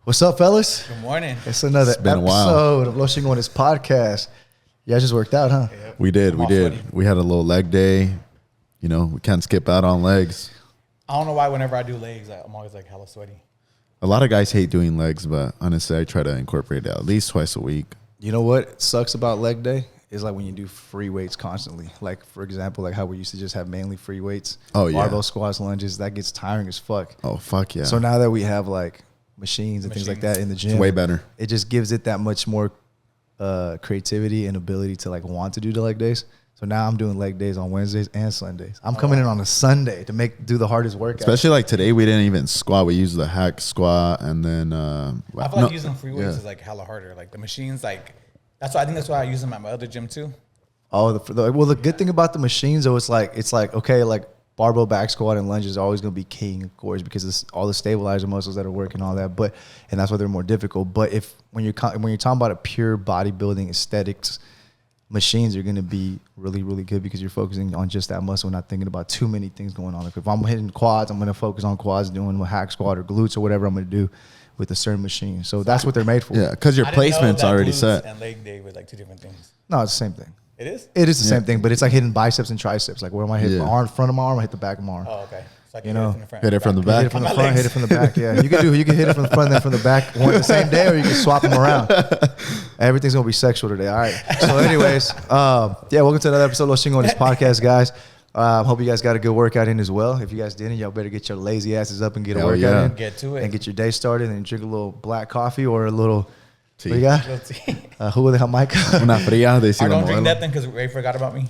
What's up, fellas? Good morning. It's another episode of Lushing on His podcast. You guys just worked out, huh? Yep. We did. Sweaty. We had a little leg day. You know, we can't skip out on legs. I don't know why whenever I do legs, I'm always like hella sweaty. A lot of guys hate doing legs, but honestly, I try to incorporate it at least twice a week. You know what sucks about leg day is like when you do free weights constantly. Like, for example, like how we used to just have mainly free weights. Oh, yeah. Barbell squats, lunges. That gets tiring as fuck. Oh, fuck yeah. So now that we have like machines and things like that in the gym, it's way better. It just gives it that much more creativity and ability to like want to do the leg days. So now I'm doing leg days on Wednesdays and Sundays. I'm coming in on a Sunday to do the hardest workout. Especially like today, we didn't even squat. We used the hack squat, and then I feel like using free weights is like hella harder. Like the machines, like that's why I use them at my other gym too. Oh, the good thing about the machines though, it's like okay, like barbell back squat and lunges are always going to be king, of course, because it's all the stabilizer muscles that are working, all that. And that's why they're more difficult. But when you're talking about a pure bodybuilding aesthetics, machines are going to be really, really good because you're focusing on just that muscle, not thinking about too many things going on. Like if I'm hitting quads, I'm going to focus on quads, doing a hack squat or glutes or whatever I'm going to do with a certain machine. So that's what they're made for. yeah, because your placement's already set. And leg day were like two different things. No, it's the same thing. It is? It is the same thing, but it's like hitting biceps and triceps. Like where am I hitting Yeah. my arm, front of my arm, I hit the back of my arm. Oh, okay. So I can You know, hit it from the Hit back. it from the My front, legs. hit it from the back. Yeah, you can hit it from the front, then from the back, one the same day, or you can swap them around. Everything's gonna be sexual today. All right. So, anyways, welcome to another episode of Lushing on This podcast, guys. Hope you guys got a good workout in as well. If you guys didn't, y'all better get your lazy asses up and get a Hell workout yeah. in. Get to it. And get your day started and drink a little black coffee or a little Tea. What you got? Guilty. Who the hell, Mike? Una fría de I don't drink Modelo. that thing because Ray forgot about me.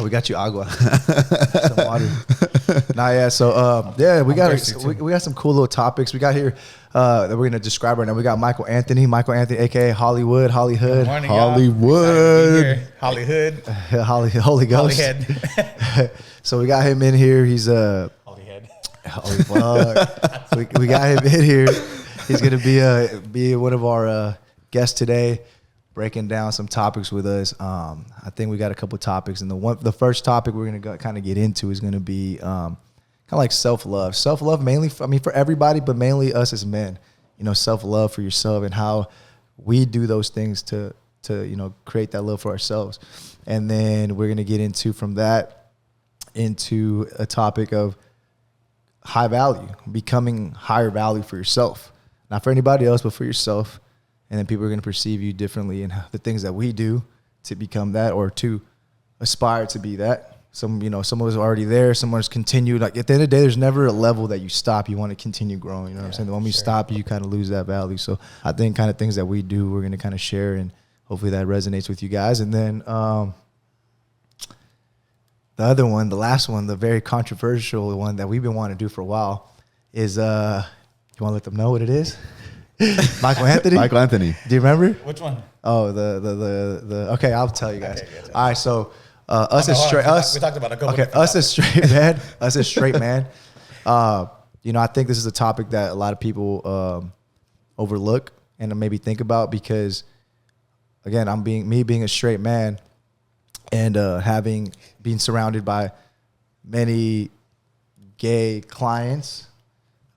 We got you agua. Some water. So we got thirsty too. we got some cool little topics. We got here that we're gonna describe right now. We got Michael Anthony, aka Hollywood, Holly Good Hood, morning, y'all. Hollywood. Excited to be here. Hollywood. Holy Holly Ghost. head. So we got him in here. He's Holly head. holy fuck. So we got him in here. He's gonna be one of our guests today, breaking down some topics with us. I think we got a couple topics, and the first topic we're gonna kind of get into is gonna be kind of like self-love. Self-love mainly, for everybody, but mainly us as men. You know, self-love for yourself and how we do those things to create that love for ourselves. And then we're gonna get from that into a topic of high value, becoming higher value for yourself, not for anybody else, but for yourself. And then people are going to perceive you differently and the things that we do to become that or to aspire to be that. Someone was already there. Someone's continued. Like at the end of the day, there's never a level that you stop. You want to continue growing. You know what I'm saying? The moment you stop, you kind of lose that value. So I think kind of things that we do, we're going to kind of share, and hopefully that resonates with you guys. And then the other one, the last one, the very controversial one that we've been wanting to do for a while is, you want to let them know what it is? Michael Anthony? Michael Anthony. Do you remember? Which one? Oh, the okay, I'll tell you guys. Okay, yeah, tell me. All right, so us as hold on. straight We talked about a couple Okay, different us as straight man, us as straight man. I think this is a topic that a lot of people overlook and maybe think about because, again, being a straight man and being surrounded by many gay clients.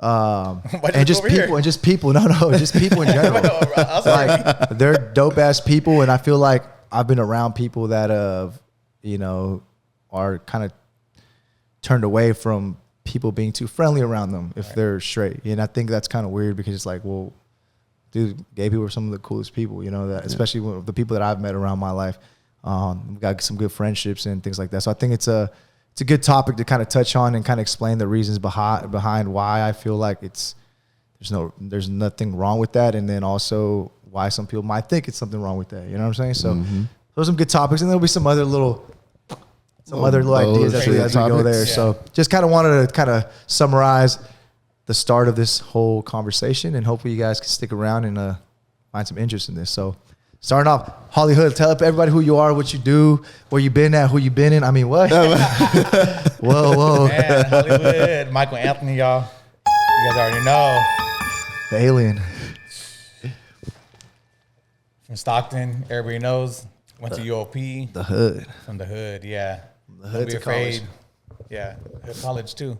And just people in general. Like they're dope ass people, and I feel like I've been around people that are kind of turned away from people being too friendly around them if they're straight. And I think that's kind of weird because it's like, well, dude, gay people are some of the coolest people, especially the people that I've met around my life. We've got some good friendships and things like that. So I think it's a good topic to kind of touch on and kind of explain the reasons behind why I feel like there's nothing wrong with that, and then also why some people might think it's something wrong with that. You know what I'm saying? So those are some good topics, and there'll be some other little ideas as we go there. Yeah. So just kind of wanted to kind of summarize the start of this whole conversation, and hopefully you guys can stick around and find some interest in this. So starting off, Hollywood, tell everybody who you are, what you do, where you been at, who you been in. I mean, what? Whoa. Man, Hollywood. Michael Anthony, y'all. You guys already know. The alien. From Stockton, everybody knows. Went to UOP. The hood. From the hood, yeah. The Don't hood be to afraid. college. Yeah, hood college too.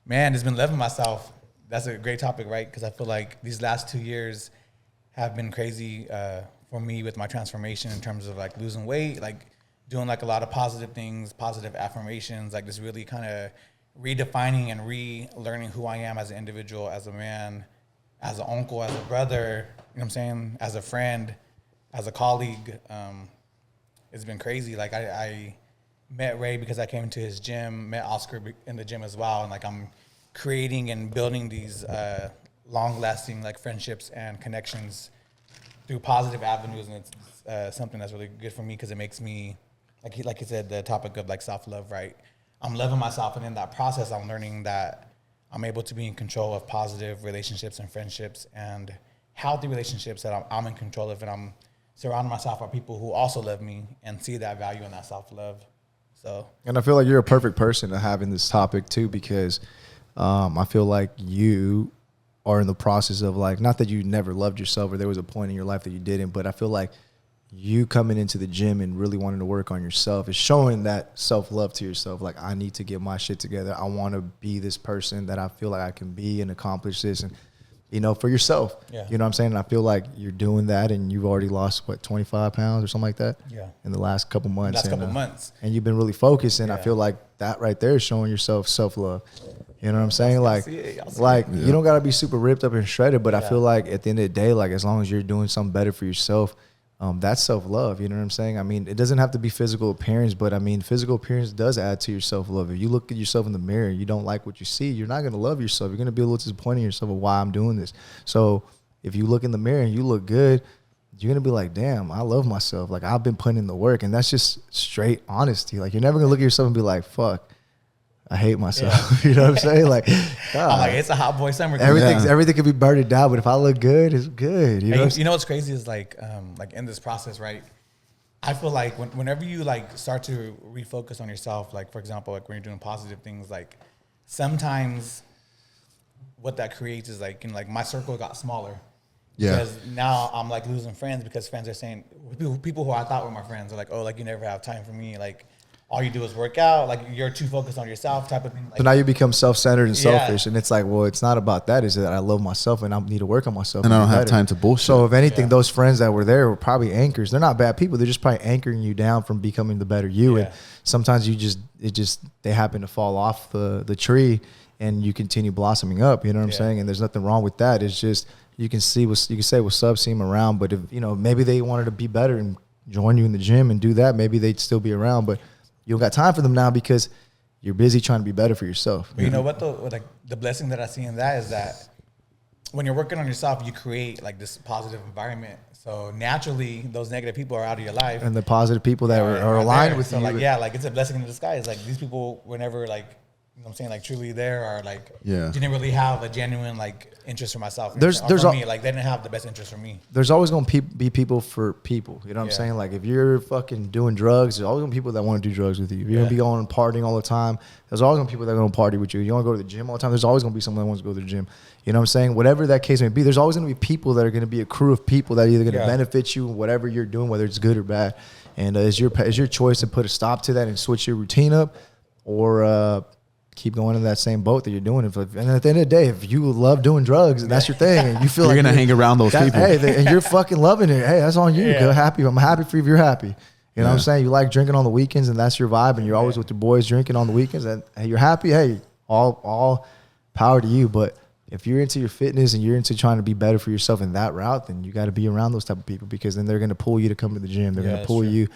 Man, just been loving myself. that's a great topic, right? Because I feel like these last 2 years have been crazy for me with my transformation in terms of like losing weight, like doing like a lot of positive things, positive affirmations, like just really kind of redefining and relearning who I am as an individual, as a man, as an uncle, as a brother, you know what I'm saying, as a friend, as a colleague. It's been crazy. Like I met Ray because I came into his gym, met Oscar in the gym as well, and like I'm creating and building these long-lasting like friendships and connections through positive avenues, and it's something that's really good for me because it makes me, like you said, the topic of like self-love, right? I'm loving myself, and in that process, I'm learning that I'm able to be in control of positive relationships and friendships and healthy relationships that I'm in control of, and I'm surrounding myself by people who also love me and see that value in that self-love. So, and I feel like you're a perfect person to have in this topic too, because I feel like you are in the process of like, not that you never loved yourself or there was a point in your life that you didn't, but I feel like you coming into the gym and really wanting to work on yourself is showing that self-love to yourself. Like, I need to get my shit together. I want to be this person that I feel like I can be and accomplish this. And, you know, for yourself, yeah. You know what I'm saying? And I feel like you're doing that, and you've already lost, what, 25 pounds or something like that? Yeah. In the last couple months. Months. And you've been really focused, and Yeah. I feel like that right there is showing yourself self-love. You know what I'm saying? Like, Yeah. you don't got to be super ripped up and shredded, but I Yeah. feel like at the end of the day, like, as long as you're doing something better for yourself, that's self-love. You know what I'm saying? I mean, it doesn't have to be physical appearance, but I mean, physical appearance does add to your self-love. If you look at yourself in the mirror and you don't like what you see, you're not going to love yourself. You're going to be a little disappointed in yourself of why I'm doing this. So if you look in the mirror and you look good, you're going to be like, damn, I love myself. Like, I've been putting in the work, and that's just straight honesty. Like, you're never going to look at yourself and be like, fuck, I hate myself. Yeah. You know what I'm saying? Like, God, I'm like, it's a hot boy summer. everything could be burned down, but if I look good, it's good. You know, You know what's crazy is like in this process, right? I feel like whenever you like start to refocus on yourself, like for example, like when you're doing positive things, like sometimes what that creates is like, you know, like my circle got smaller. Yeah. Because now I'm like losing friends because friends are saying, people who I thought were my friends are like, oh, like you never have time for me. Like all you do is work out. Like you're too focused on yourself type of thing. Like, so now you become self-centered and Yeah. selfish, and it's like, well, it's not about that. It's that I love myself and I need to work on myself. And I be don't have better. time to bullshit. So if anything, Yeah. those friends that were there were probably anchors. They're not bad people. They're just probably anchoring you down from becoming the better you. Yeah. And sometimes they happen to fall off the tree, and you continue blossoming up. You know what I'm Yeah. saying? And there's nothing wrong with that. It's just you can say what's up, see them around. But if you know, maybe they wanted to be better and join you in the gym and do that, maybe they'd still be around. But you don't got time for them now because you're busy trying to be better for yourself. But you know what though? Like the blessing that I see in that is that when you're working on yourself, you create like this positive environment. So naturally, those negative people are out of your life. And the positive people that are aligned there. with so you. like, yeah, like it's a blessing in disguise. Like these people were never like, you know what I'm saying, like truly there, or like Yeah. didn't really have a genuine like interest for myself. There's for me, like they didn't have the best interest for me. There's always going to be people for people. You know what I'm Yeah. saying? Like if you're fucking doing drugs, there's always going to be people that want to do drugs with you. If you're going to be going partying all the time, there's always going to be people that are going to party with you. You want to go to the gym all the time, there's always going to be someone that wants to go to the gym. You know what I'm saying? Whatever that case may be, there's always going to be people that are going to be a crew of people that are either going to Yeah. benefit you in whatever you're doing, whether it's good or bad. And it's your choice to put a stop to that and switch your routine up, or keep going in that same boat that you're doing. And at the end of the day, if you love doing drugs and that's your thing, and you feel You're like gonna hang around those people. Hey, and you're fucking loving it. Hey, that's on you. Yeah. Go happy. I'm happy for you if you're happy. You know what I'm Yeah. saying? You like drinking on the weekends, and that's your vibe, and you're always with your boys drinking on the weekends, and hey, you're happy. Hey, all power to you. But if you're into your fitness and you're into trying to be better for yourself in that route, then you got to be around those type of people, because then they're going to pull you to come to the gym. They're Yeah, going to that's pull true. you.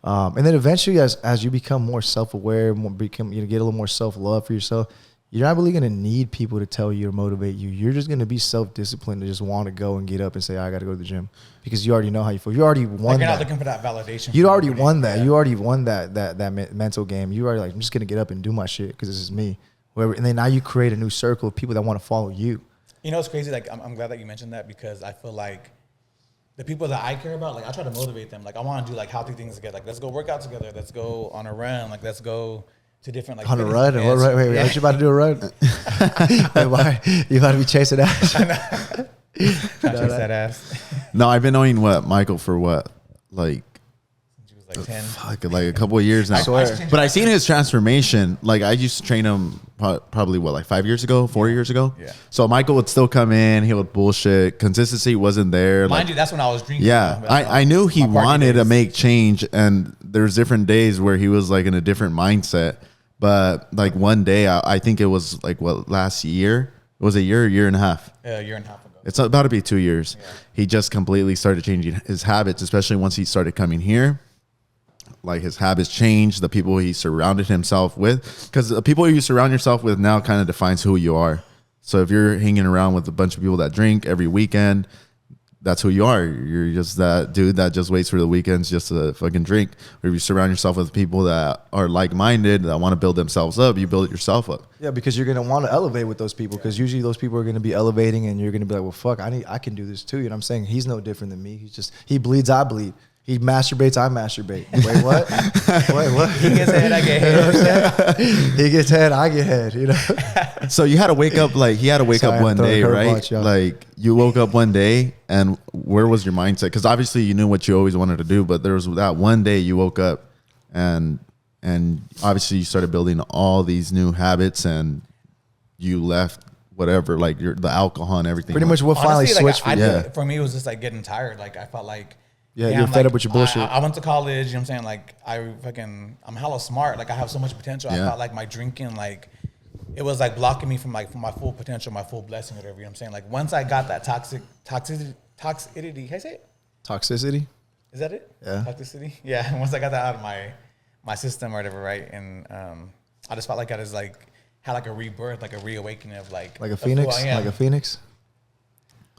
And then eventually, as you become more self-aware, get a little more self-love for yourself, you're not really going to need people to tell you or motivate you. You're just going to be self-disciplined to just want to go and get up and say, I got to go to the gym, because you already know how you feel. You already won Like you're not that. looking for that validation. You from already anybody. won that. Yeah. You already won that mental game. You already like, I'm just going to get up and do my shit because this is me. Whatever. And then now you create a new circle of people that want to follow you. You know, it's crazy. Like, I'm glad that you mentioned that, because I feel like the people that I care about, like, I try to motivate them. Like, I want to do like healthy things together. Like, let's go work out together. Let's go on a run. Like, let's go to different like On a fitness run? events. Wait, Yeah. aren't you about to do a run? Wait, why? You about to be chasing ass? Trying to chase that ass. No, I've been knowing Michael for like 10. Fuck, like a couple of years now. swear. But I seen his transformation. Like I used to train him probably what, like 5 years ago, 4 years ago. Yeah. So Michael would still come in. He would bullshit. Consistency wasn't there. Mind Like, you, that's when I was drinking. yeah, But, I knew he my party wanted to days. make change, and there's different days where he was like in a different mindset. But like one day, I think it was like what, last year. It was a year and a half. A year and a half ago. It's about to be 2 years. Yeah. He just completely started changing his habits, especially once he started coming here. Like his habits changed, the people he surrounded himself with. Because the people you surround yourself with now kind of defines who you are. So if you're hanging around with a bunch of people that drink every weekend, that's who you are. You're just that dude that just waits for the weekends just to fucking drink. Or if you surround yourself with people that are like-minded, that want to build themselves up, you build yourself up. Yeah, because you're gonna want to elevate with those people. Because usually those people are gonna be elevating, and you're gonna be like, well, fuck, I can do this too. You know what I'm saying? He's no different than me. He bleeds, I bleed. He masturbates, I masturbate. Wait, what? Wait, what? He gets head, I get head. He gets head, I get head. You know. So you had to wake up, like he had to wake Sorry, up I'm one throwing day, curveballs, right? y'all. Like you woke up one day, and where was your mindset? Because obviously you knew what you always wanted to do, but there was that one day you woke up, and obviously you started building all these new habits, and you left whatever, like the alcohol and everything. Pretty much what finally Honestly, switched for I you. Yeah. for me, it was just like getting tired. Like I felt like, Yeah, damn, you're fed like, up with your bullshit. I went to college. You know what I'm saying? Like I'm hella smart. Like I have so much potential. I Yeah. felt like my drinking, like it was like blocking me from my full potential, my full blessing, whatever. You know what I'm saying? Like once I got that toxicity. How do I say it? Toxicity. Is that it? Yeah. Toxicity. Yeah. Once I got that out of my system or whatever, right? And I just felt like I was like had like a rebirth, like a reawakening of like Like a of who phoenix. I am. Like a phoenix.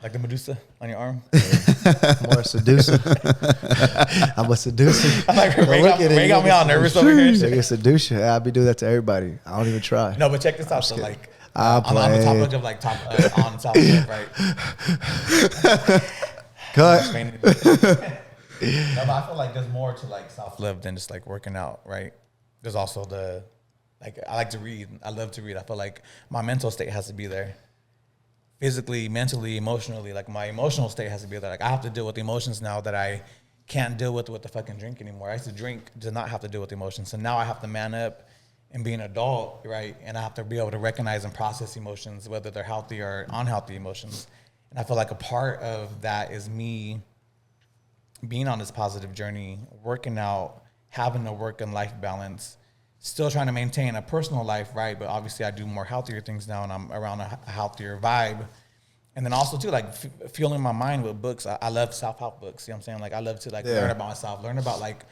Like the Medusa on your arm. More seducer. I'm a seducer. I'm like, Ray Look got, at it, Ray you got me look all at nervous over here. Like a seducer. Yeah, I be doing that to everybody. I don't even try. No, but check this out. So like, I on the play. topic of like on self-love, right? Cut. No, but I feel like there's more to like self-love than just like working out, right? There's also I like to read. I love to read. I feel like my mental state has to be there. Physically, mentally, emotionally, like my emotional state has to be there. Like I have to deal with the emotions now that I can't deal with the fucking drink anymore. I used to drink to not have to deal with emotions. So now I have to man up and be an adult, right? And I have to be able to recognize and process emotions, whether they're healthy or unhealthy emotions. And I feel like a part of that is me being on this positive journey, working out, having a work and life balance, still trying to maintain a personal life, right? But obviously I do more healthier things now and I'm around a healthier vibe. And then also too, like fueling my mind with books. I love self-help books. You know what I'm saying? Like I love to learn about myself, learn about like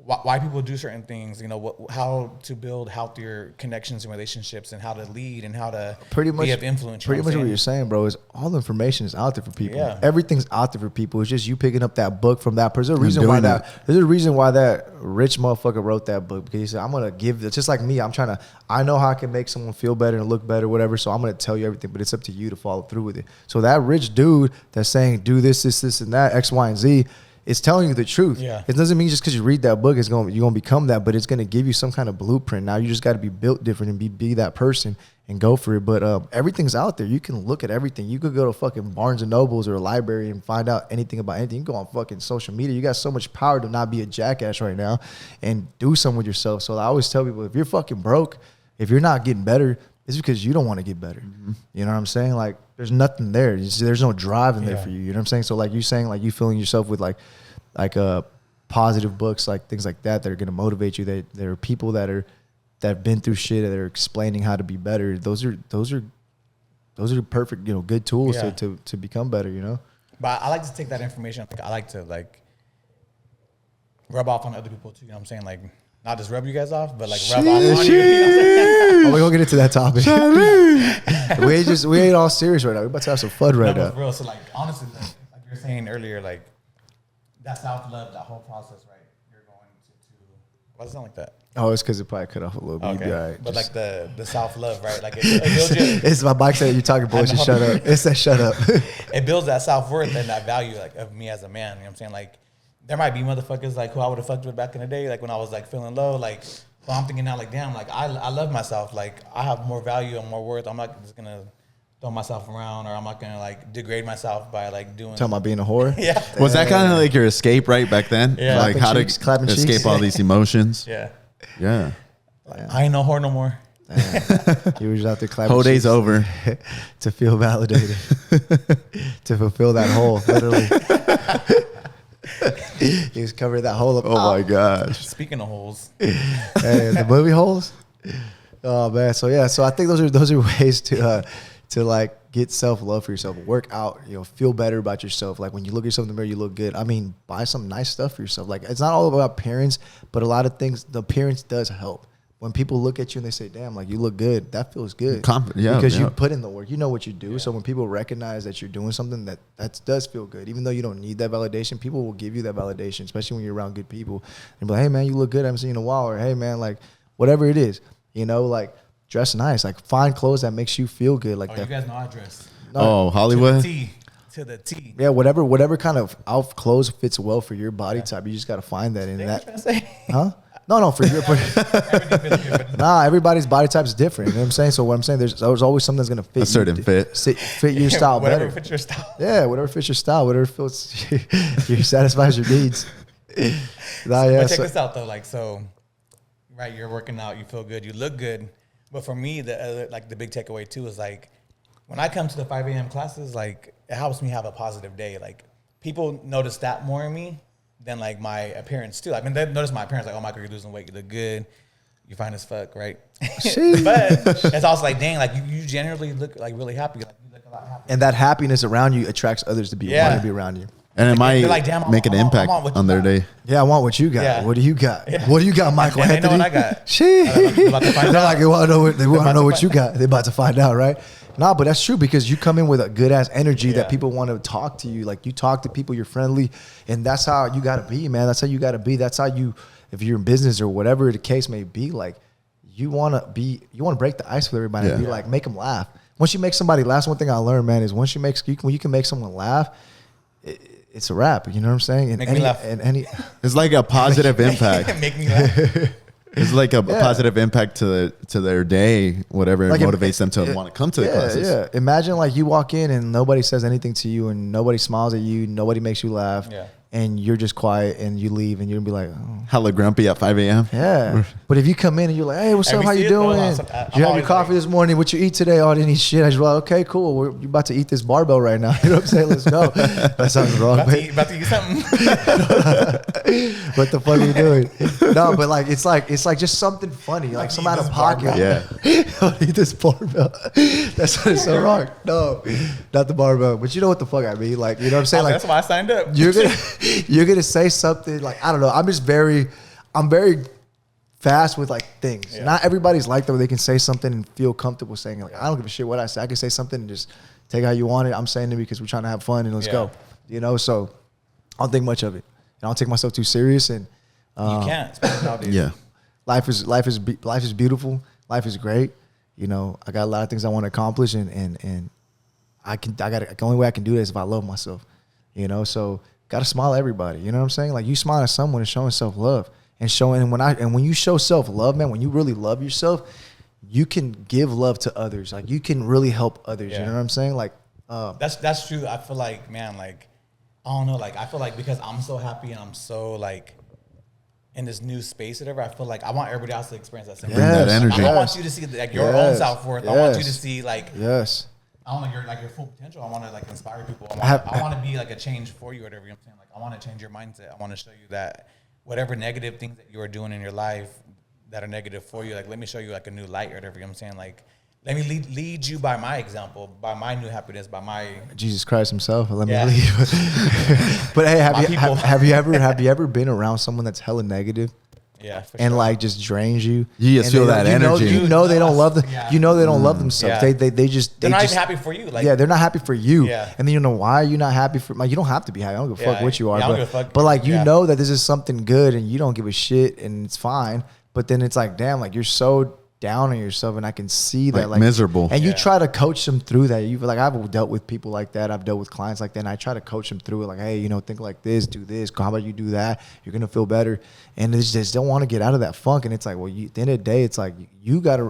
why people do certain things, you know, how to build healthier connections and relationships and how to lead and how to Pretty much be of influence. Pretty much what you're saying, bro, is all the information is out there for people. Yeah. Everything's out there for people. It's just you picking up that book from that person. There's a doing reason why that rich motherfucker wrote that book, because he said, I'm gonna give it's just like me. I know how I can make someone feel better and look better, whatever. So I'm gonna tell you everything, but it's up to you to follow through with it. So that rich dude that's saying do this, and that, X, Y, and Z, it's telling you the truth. Yeah. It doesn't mean just because you read that book, you're gonna become that, but it's gonna give you some kind of blueprint. Now you just got to be built different and be that person and go for it. But everything's out there. You can look at everything. You could go to fucking Barnes and Nobles or a library and find out anything about anything. You can go on fucking social media. You got so much power to not be a jackass right now and do something with yourself. So I always tell people, if you're fucking broke, if you're not getting better, it's because you don't want to get better. Mm-hmm. You know what I'm saying? Like there's nothing there. There's no drive in there for you. You know what I'm saying? So like you saying, like you filling yourself with like positive books, like things like that are going to motivate you. There are people that have been through shit that are explaining how to be better. Those are perfect, good tools to become better, But I like to take that information. I like to like rub off on other people too. You know what I'm saying? Like not just rub you guys off, but like rub off on you. You know what I'm saying? Oh, we're gonna get into that topic. we ain't all serious right now. We're about to have some fun right No, now. but for real. So like honestly, like you were saying earlier, like that self-love, that whole process, right? You're going to why does it sound like that? Oh, it's because it probably cut off a little bit. Okay. You'd be all right. But Just- like the self-love, right? Like it builds you, it's my bike saying you're talking bullshit. know. Shut up. It's that shut up. it builds that self-worth and that value like of me as a man. You know what I'm saying? Like there might be motherfuckers like who I would have fucked with back in the day, like when I was like feeling low, like well, I'm thinking now like damn, like I love myself. Like I have more value and more worth. I'm not just gonna throw myself around, or I'm not gonna like degrade myself by like doing. Talking about being a whore. Yeah. Was that kind of like your escape right back then? Yeah. Like how to Clapping cheeks. escape all these emotions? Yeah. Yeah. I ain't no whore no more. He was out there clapping. Whole day's cheeks over. to feel validated, to fulfill that hole. Literally, he was covering that hole up. Oh my gosh. Speaking of holes, Hey, the movie holes. Oh man, so yeah, so I think those are ways to like get self-love for yourself, work out, feel better about yourself. Like when you look at yourself in the mirror, you look good. I mean, buy some nice stuff for yourself. Like it's not all about appearance, but a lot of things, the appearance does help. When people look at you and they say, "Damn, like you look good," that feels good. Yeah, because yeah. you put in the work. You know what you do. So when people recognize that you're doing something, that does feel good. Even though you don't need that validation, people will give you that validation, especially when you're around good people. And be like, "Hey man, you look good. I haven't seen you in a while." Or, "Hey man, like whatever it is, like dress nice. Like find clothes that makes you feel good. Like oh, that." you guys know I dress Oh, Hollywood. to the T. Yeah, whatever kind of out clothes fits well for your body type. You just got to find that in What that. you trying to say? Huh? No, for your. Everything feels good, but Nah, everybody's body type is different. You know what I'm saying? So what I'm saying, there's always something that's gonna fit A certain you, fit. fit your style whatever better. fits your style. Yeah, whatever fits your style, whatever feels you satisfies your needs. Nah, yeah, But check so- this out though, like so, right? You're working out, you feel good, you look good. But for me, the other, like the big takeaway too is like when I come to the 5 a.m. classes, like it helps me have a positive day. Like people notice that more in me than like my appearance too. I mean, they notice my appearance, like, "Oh, Michael, you're losing weight, you look good, you fine as fuck," right? But it's also like, dang, like you generally look like really happy, like you look a lot happier. and that happiness around you attracts others to be Yeah. want to be around you. And it might they're like, "Damn, make an I want impact what you on their got." day. Yeah, I want what you got. Yeah. What do you got? Yeah. What do you got, Michael And they Anthony? know what I got. Shit. I'm about to find They're out. like, they want to know what, about to what you got. They're about to find out, right? Nah, but that's true because you come in with a good ass energy Yeah. that people want to talk to you. Like you talk to people, you're friendly, and that's how you got to be, man. That's how you got to be. That's how you, if you're in business or whatever the case may be, like you want to break the ice with everybody and Yeah. be like, make them laugh. Once you make somebody laugh, one thing I learned, man, is when you can make someone laugh, it's a wrap. You know what I'm saying? And Make me laugh. And any It's like a positive impact. Make me laugh. It's like a positive impact to their day, whatever Like motivates them to want to come to the classes. Yeah. Imagine like you walk in and nobody says anything to you and nobody smiles at you, nobody makes you laugh, Yeah. and you're just quiet and you leave and you're gonna be like, oh. Hella grumpy at 5 a.m. Yeah. But if you come in and you're like, "Hey, what's And up? we How see you it, bro. doing? I'm Did you have your always coffee like- this morning? What you eat today? Oh, I didn't eat shit." I just like, "Okay, cool. We're about to eat this barbell right now." You know what I'm saying? Let's go. That sounds wrong. About to eat something. What the fuck are you doing? No, but like it's like just something funny, like some out of pocket. Yeah. Eat this barbell. That's what it's so wrong. No, not the barbell. But you know what the fuck I mean? Like, you know what I'm saying? Like That's why I signed up. you're gonna say something like, I don't know. I'm very fast with like things. Yeah. Not everybody's like that where they can say something and feel comfortable saying it. Like, I don't give a shit what I say. I can say something and just take it how you want it. I'm saying it because we're trying to have fun and let's Yeah. go. So I don't think much of it. And I don't take myself too serious. And You can't. Especially nowadays. Yeah. life is beautiful. Life is great. I got a lot of things I want to accomplish, and the only way I can do this is if I love myself. So gotta smile at everybody. You know what I'm saying? Like you smile at someone is showing self love and when you show self love, man, when you really love yourself, you can give love to others. Like you can really help others. Yeah. You know what I'm saying? Like That's true. I feel like, man, like I don't know, like I feel like because I'm so happy and I'm so like in this new space or whatever, I feel like I want everybody else to experience that same. Bring that Yes. energy. I want you to see like your own Yes. self-worth. I want you to Yes. see like yes. I want your full potential. I want to like inspire people. Have- I want to be like a change for you, whatever. You know what I'm saying? Like I want to change your mindset. I want to show you that whatever negative things that you are doing in your life that are negative for you, like let me show you like a new light or whatever. You know what I'm saying? Like let me lead you by my example, by my new happiness, by my Jesus Christ himself. Let Yeah. me leave. But hey, My people. have you ever been around someone that's hella negative yeah. For and sure. like just drains you? You just And feel they that don't- energy. You know they don't love them. Yeah. You know they don't love themselves. Yeah. They just they're they not just, even happy for you. Like yeah, they're not happy for you. Yeah. And then you know why you're not happy for. Like you don't have to be happy. I don't give a fuck Yeah, what you are. yeah, I don't but, give a fuck. but like you Yeah. know that this is something good and you don't give a shit and it's fine. But then it's like, damn, like you're so down on yourself, and I can see that Like miserable. And you Yeah. try to coach them through that. You like I've dealt with people like that. I've dealt with clients like that, and I try to coach them through it. Like, hey, think like this, do this. How about you do that? You're gonna feel better. And they just don't want to get out of that funk. And it's like, well, at the end of the day, it's like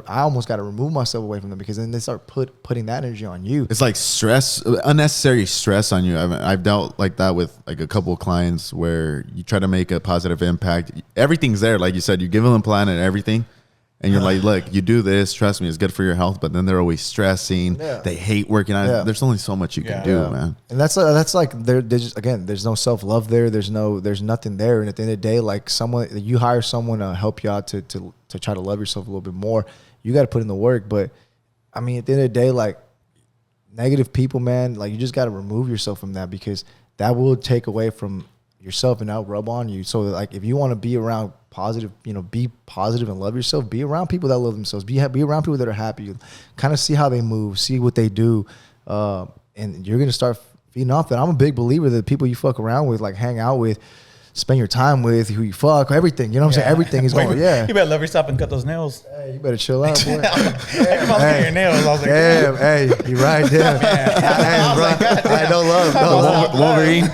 I almost gotta remove myself away from them, because then they start putting that energy on you. It's like stress, unnecessary stress on you. I've dealt like that with like a couple of clients where you try to make a positive impact. Everything's there, like you said. You give them a plan and everything, and you're like, look, you do this. Trust me, it's good for your health. But then they're always stressing. Yeah. They hate working on it. Yeah. There's only so much you can Yeah. do, Yeah. man. And that's like they're just, again, there's no self love there. There's nothing there. And at the end of the day, like you hire someone to help you out to try to love yourself a little bit more. You got to put in the work. But I mean, at the end of the day, like negative people, man, like you just got to remove yourself from that, because that will take away from yourself and that'll rub on you. So like if you want to be around positive, be positive and love yourself, be around people that love themselves, be around people that are happy, kind of see how they move, see what they do. And you're going to start feeding off that. I'm a big believer that people you fuck around with, like hang out with, spend your time with, who you fuck, everything. You know what I'm saying? Everything is going, yeah. You better love yourself and cut those nails. Hey, you better chill out, boy. Hey, come on, get your nails. I was like, Damn, hey, you right there. Hey, bro, I don't love no. Wolverine.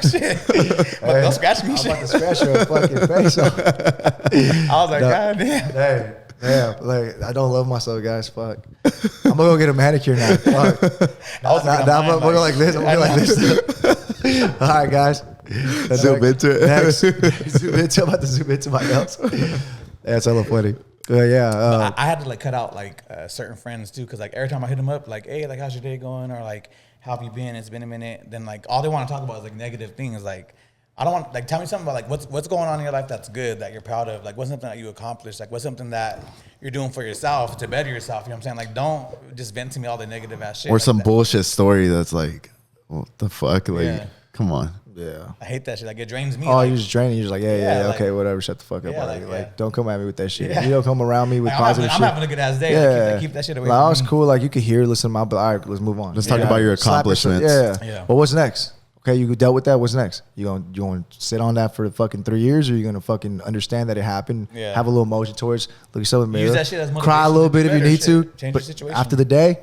But don't scratch me. I'm Shit. about to scratch your fucking face off. I was like, No. God damn. Hey, damn, like I don't love myself, guys. Fuck. I'm gonna go get a manicure now. Fuck. I was looking at Now I'm mine, gonna go like this. I'm gonna go like this. All right, guys. Zoom into it. Next. Zoom into. I'm about to zoom into my nails. That's hella funny. Yeah. I had to like cut out like certain friends too, because like every time I hit them up, like, hey, like how's your day going, or like how have you been? It's been a minute. Then like all they want to talk about is like negative things. Like I don't want, like, tell me something about like what's going on in your life that's good, that you're proud of. Like what's something that you accomplished? Like what's something that you're doing for yourself to better yourself? You know what I'm saying? Like don't just vent to me all the negative ass shit. Or like some that. bullshit story that's like, what the fuck? Like, Yeah. come on. Yeah. I hate that shit. Like it drains me. Oh, like, you're just draining. You're just like, yeah, Yeah, yeah, like- okay, whatever. Shut the fuck up. Yeah, already. like, Like, yeah. don't come at me with that shit. Yeah. You don't come around me with like, positive I'm shit. having a good ass day. Yeah. Like, keep that shit away Like, from oh, it's me. cool. Like you could hear, listen, but all right, let's move on. Let's talk Yeah. about your Slap yourself. accomplishments. Yeah. Well, what's next? Okay, you dealt with that. What's next? You gonna sit on that for fucking 3 years, or you gonna fucking understand that it happened? Yeah. Have a little emotion towards. Look yourself in the mirror. Use that shit as Cry a motivation little to do bit if you better need to. shit. Change but your situation. after the day,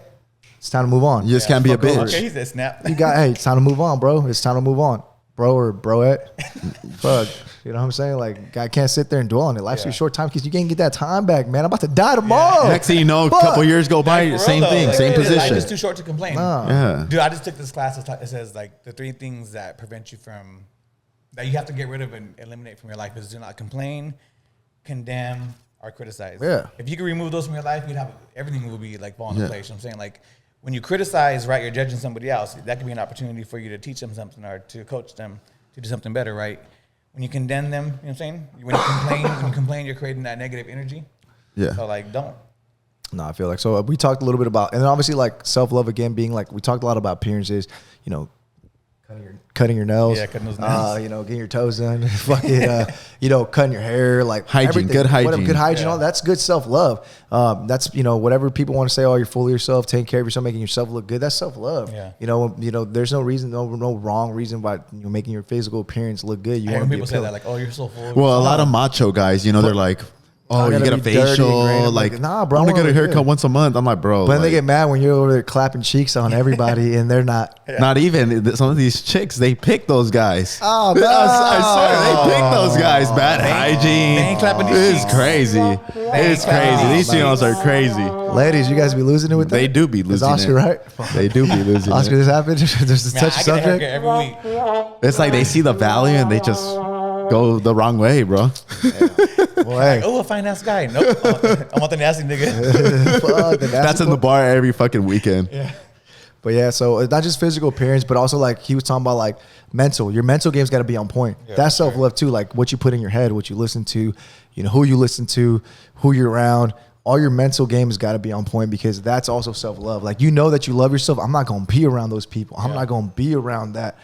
it's time to move on. You just can't be a fuck over bitch. Okay, he said snap. You got, hey, it's time to move on, bro. It's time to move on, bro or broette. Fuck, you know what I'm saying? Like, I can't sit there and dwell on it. Life's too Yeah. short time, because you can't get that time back, man. I'm about to die tomorrow. Next thing you know, a Fuck. couple years go by, Like, for same real, though. thing, Like, same it is, Life position. is too short to complain. Nah. Yeah. Dude, I just took this class. It says like the 3 things that prevent you from, that you have to get rid of and eliminate from your life is do not complain, condemn, or criticize. Yeah. If you could remove those from your life, you'd have everything would be like fall into Yeah. place. You know what I'm saying, like when you criticize, right, you're judging somebody else. That could be an opportunity for you to teach them something or to coach them to do something better, right? When you condemn them, you know what I'm saying? When you complain, you're creating that negative energy. Yeah. So like, don't. No, I feel like so. We talked a little bit about, and then obviously like self love again, being like we talked a lot about appearances. Cutting your nails. Yeah, cutting those nails. Getting your toes done. Fucking, cutting your hair. Like Hygiene, everything, good hygiene. whatever, good hygiene. Yeah. All that's good self love. That's whatever people want to say. Oh, you're full of yourself, taking care of yourself, making yourself look good. That's self love. Yeah. There's no reason, no wrong reason why making your physical appearance look good. You I hear want to be people say that, appealing. like, oh, you're so full. Well, a lot of macho guys, they're like, oh, I you gotta get a be dirty and facial. green. I'm Like, like, nah, bro, I I want to wanna get a look haircut good. once a month. I'm like, bro. But then they like, get mad when you're over there clapping cheeks on everybody, and they're not. Not even some of these chicks, they pick those guys. Oh, I swear, they pick those guys. Bad They hygiene. ain't clapping these It's cheeks. crazy. It's crazy. These females are crazy. Ladies, you guys be losing it with that? They do be Is losing Oscar it. right? They do be losing Oscar, it. this happened? There's a Man, touch I get a haircut subject? every week. It's like they see the value and they just go the wrong way, bro. Well, hey, Oh, a fine ass guy. Nope. I want the nasty nigga. fuck, the That's nasty in the boy. bar every fucking weekend. But yeah, so it's not just physical appearance, but also like he was talking about like mental. Your mental game's got to be on point. Yeah, That's for self love too. Like what you put in your head, what you listen to, who you listen to, who you're around. All your mental game has got to be on point, because that's also self love. Like that you love yourself. I'm not gonna be around those people. I'm not gonna be around that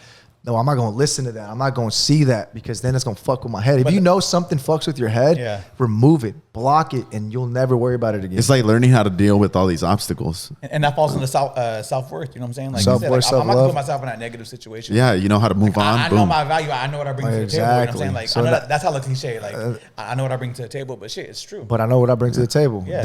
no, I'm not going to listen to that. I'm not going to see that because then it's going to fuck with my head. If you know something fucks with your head, remove it, block it, and you'll never worry about it again. It's like learning how to deal with all these obstacles. And that falls into self-worth. You know what I'm saying? Like self-worth, I'm not going to put myself in that negative situation. Yeah, you know how to move on. I know my value. I know what I bring to the table. You know what I'm saying? Like, So I know that's how cliche. Like, I know what I bring to the table, but shit, it's true. But I know what I bring to the table. Yeah.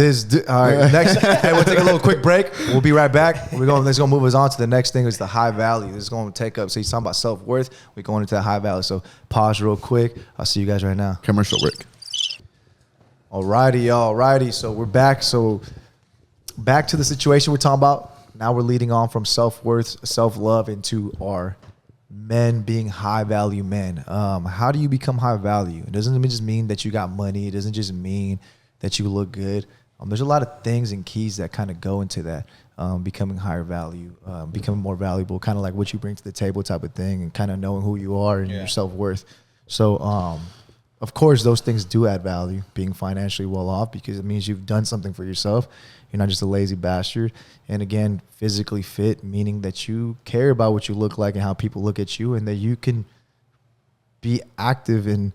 All right, next. Hey, we'll take a little quick break. We'll be right back. Let's go move us on to the next thing. Is the high value. This is going to take up. So he's talking about self-worth. We're going into the high value. So pause real quick. I'll see you guys right now. Commercial break. Alrighty. So we're back. So back to the situation we're talking about. Now we're leading on from self-worth, self-love into our men being high value men. How do you become high value? It doesn't just mean that you got money. It doesn't just mean that you look good. There's a lot of things and keys that kind of go into that. Becoming higher value, becoming more valuable, kind of like what you bring to the table type of thing, and kind of knowing who you are and your self-worth. So, of course, those things do add value, being financially well off, because it means you've done something for yourself. You're not just a lazy bastard. And again, physically fit, meaning that you care about what you look like and how people look at you, and that you can be active and,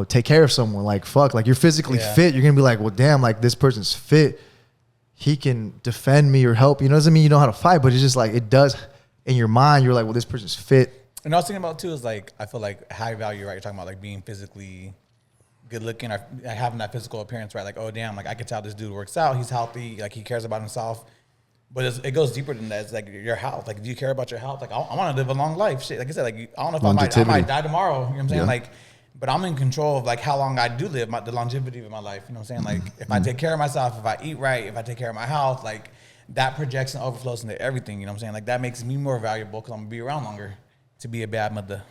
take care of someone. Like, like you're physically fit. You're going to be like, well, damn, like this person's fit. He can defend me or help. Doesn't mean you know how to fight, but it's just like it does in your mind. You're like, well, this person's fit. And I was thinking about too is like, I feel like high value, right? You're talking about like being physically good looking or having that physical appearance, right? Like, oh damn, like I can tell this dude works out. He's healthy. Like he cares about himself. But it goes deeper than that. It's like your health. Like, do you care about your health? Like, I want to live a long life. Shit. Like I said, like I don't know if I might die tomorrow. You know what I'm saying? Like, but I'm in control of like how long I do live, the longevity of my life. You know what I'm saying? Like if I take care of myself, if I eat right, if I take care of my health, like that projects and overflows into everything. You know what I'm saying? Like that makes me more valuable because I'm gonna be around longer to be a bad mother. You know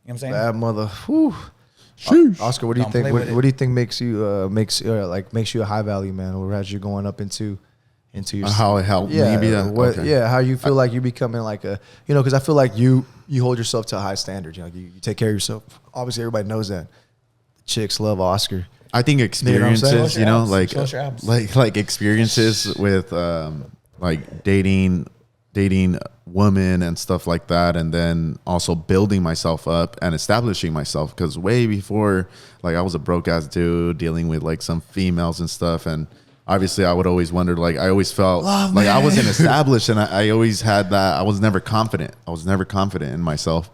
what I'm saying? Bad mother. Whew. Oscar, what do you think? What do you think makes you makes you a high value man, or as you're going up into your how it helped maybe how you feel like you're becoming like a because I feel like you hold yourself to a high standard. You take care of yourself. Obviously, everybody knows that. The chicks love Oscar. I think experiences, like experiences with like dating women and stuff like that, and then also building myself up and establishing myself, because way before, like I was a broke ass dude dealing with like some females and stuff, and obviously I would always wonder, like I always felt like I wasn't established, and I always had that. I was never confident in myself,